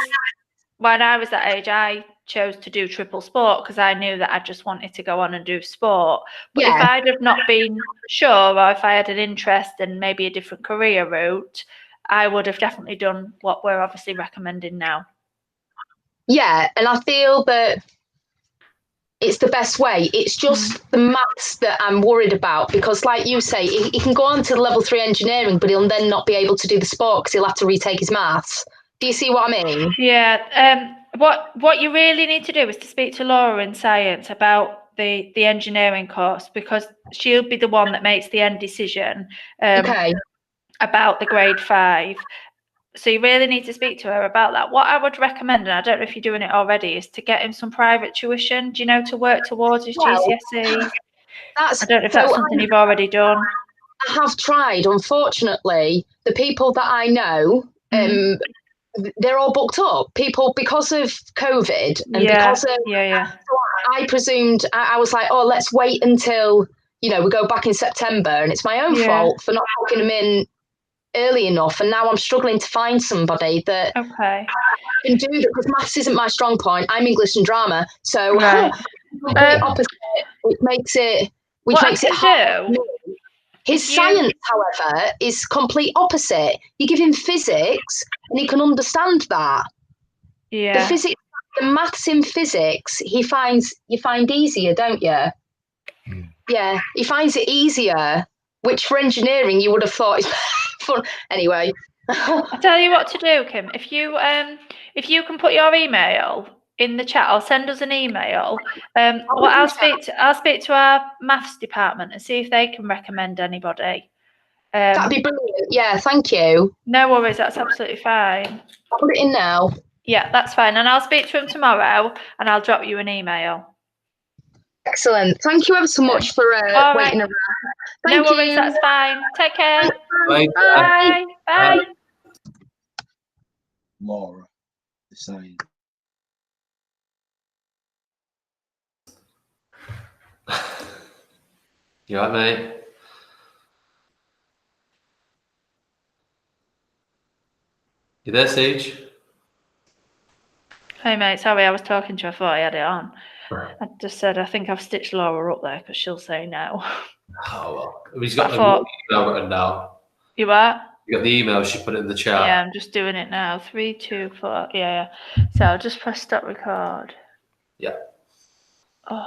S1: that age, I chose to do triple sport because I knew that I just wanted to go on and do sport. But if I'd have not been sure, or if I had an interest in maybe a different career route, I would have definitely done what we're obviously recommending now. Yeah,
S4: and I feel that it's the best way. It's just the maths that I'm worried about because, like you say, he can go on to level 3 engineering, but he'll then not be able to do the sport because he'll have to retake his maths. Do you see what I mean?
S1: Yeah. What you really need to do is to speak to Laura in science about the engineering course, because she'll be the one that makes the end decision
S4: Okay.
S1: about the grade 5. So you really need to speak to her about that. What I would recommend, and I don't know if you're doing it already, is to get him some private tuition, do you know, to work towards his
S4: Well,
S1: GCSEs.
S4: That's
S1: I don't know if
S4: so
S1: that's something you've already done.
S4: I have tried. Unfortunately, the people that I know, they're all booked up. People, because of COVID and
S1: Yeah,
S4: because of,
S1: yeah.
S4: I presumed, I was like, oh, let's wait until, we go back in September. And it's my own
S1: Yeah.
S4: fault for not booking them in early enough. And now I'm struggling to find somebody that
S1: Okay.
S4: can do that, because maths isn't my strong point. I'm English and drama. So
S1: Right.
S4: complete opposite, which makes it
S1: What I
S4: hard.
S1: can do,
S4: His
S1: if you-
S4: science, however, is complete opposite. You give him physics and he can understand that.
S1: yeah.
S4: The maths in physics, you find easier, don't you? Yeah, he finds it easier, which for engineering you would have thought is fun. Anyway.
S1: I'll tell you what to do, Kim. If you can put your email in the chat, or send us an email. I'll speak to our maths department and see if they can recommend anybody.
S4: That'd be brilliant. Yeah, thank you.
S1: No worries, that's absolutely fine.
S4: I'll put it in now.
S1: Yeah, that's fine. And I'll speak to him tomorrow and I'll drop you an email.
S4: Excellent. Thank you ever so much for
S1: All
S4: waiting
S1: right.
S4: around. Thank
S1: No worries,
S4: you.
S1: that's fine. Take care.
S2: Bye.
S1: Bye. Bye.
S5: Laura is saying.
S2: You all right, mate? You there, Sage?
S1: Hey mate, sorry, I was talking to you. I thought I had it on. I just said I think I've stitched Laura up there because she'll say no.
S2: Oh well. He's got
S1: I
S2: the
S1: thought-
S2: email written down.
S1: You are?
S2: You got the email, she put it in the chat.
S1: Yeah, I'm just doing it now. 3, 2, 4. Yeah. So I'll just press stop record.
S2: Yeah.
S1: Oh.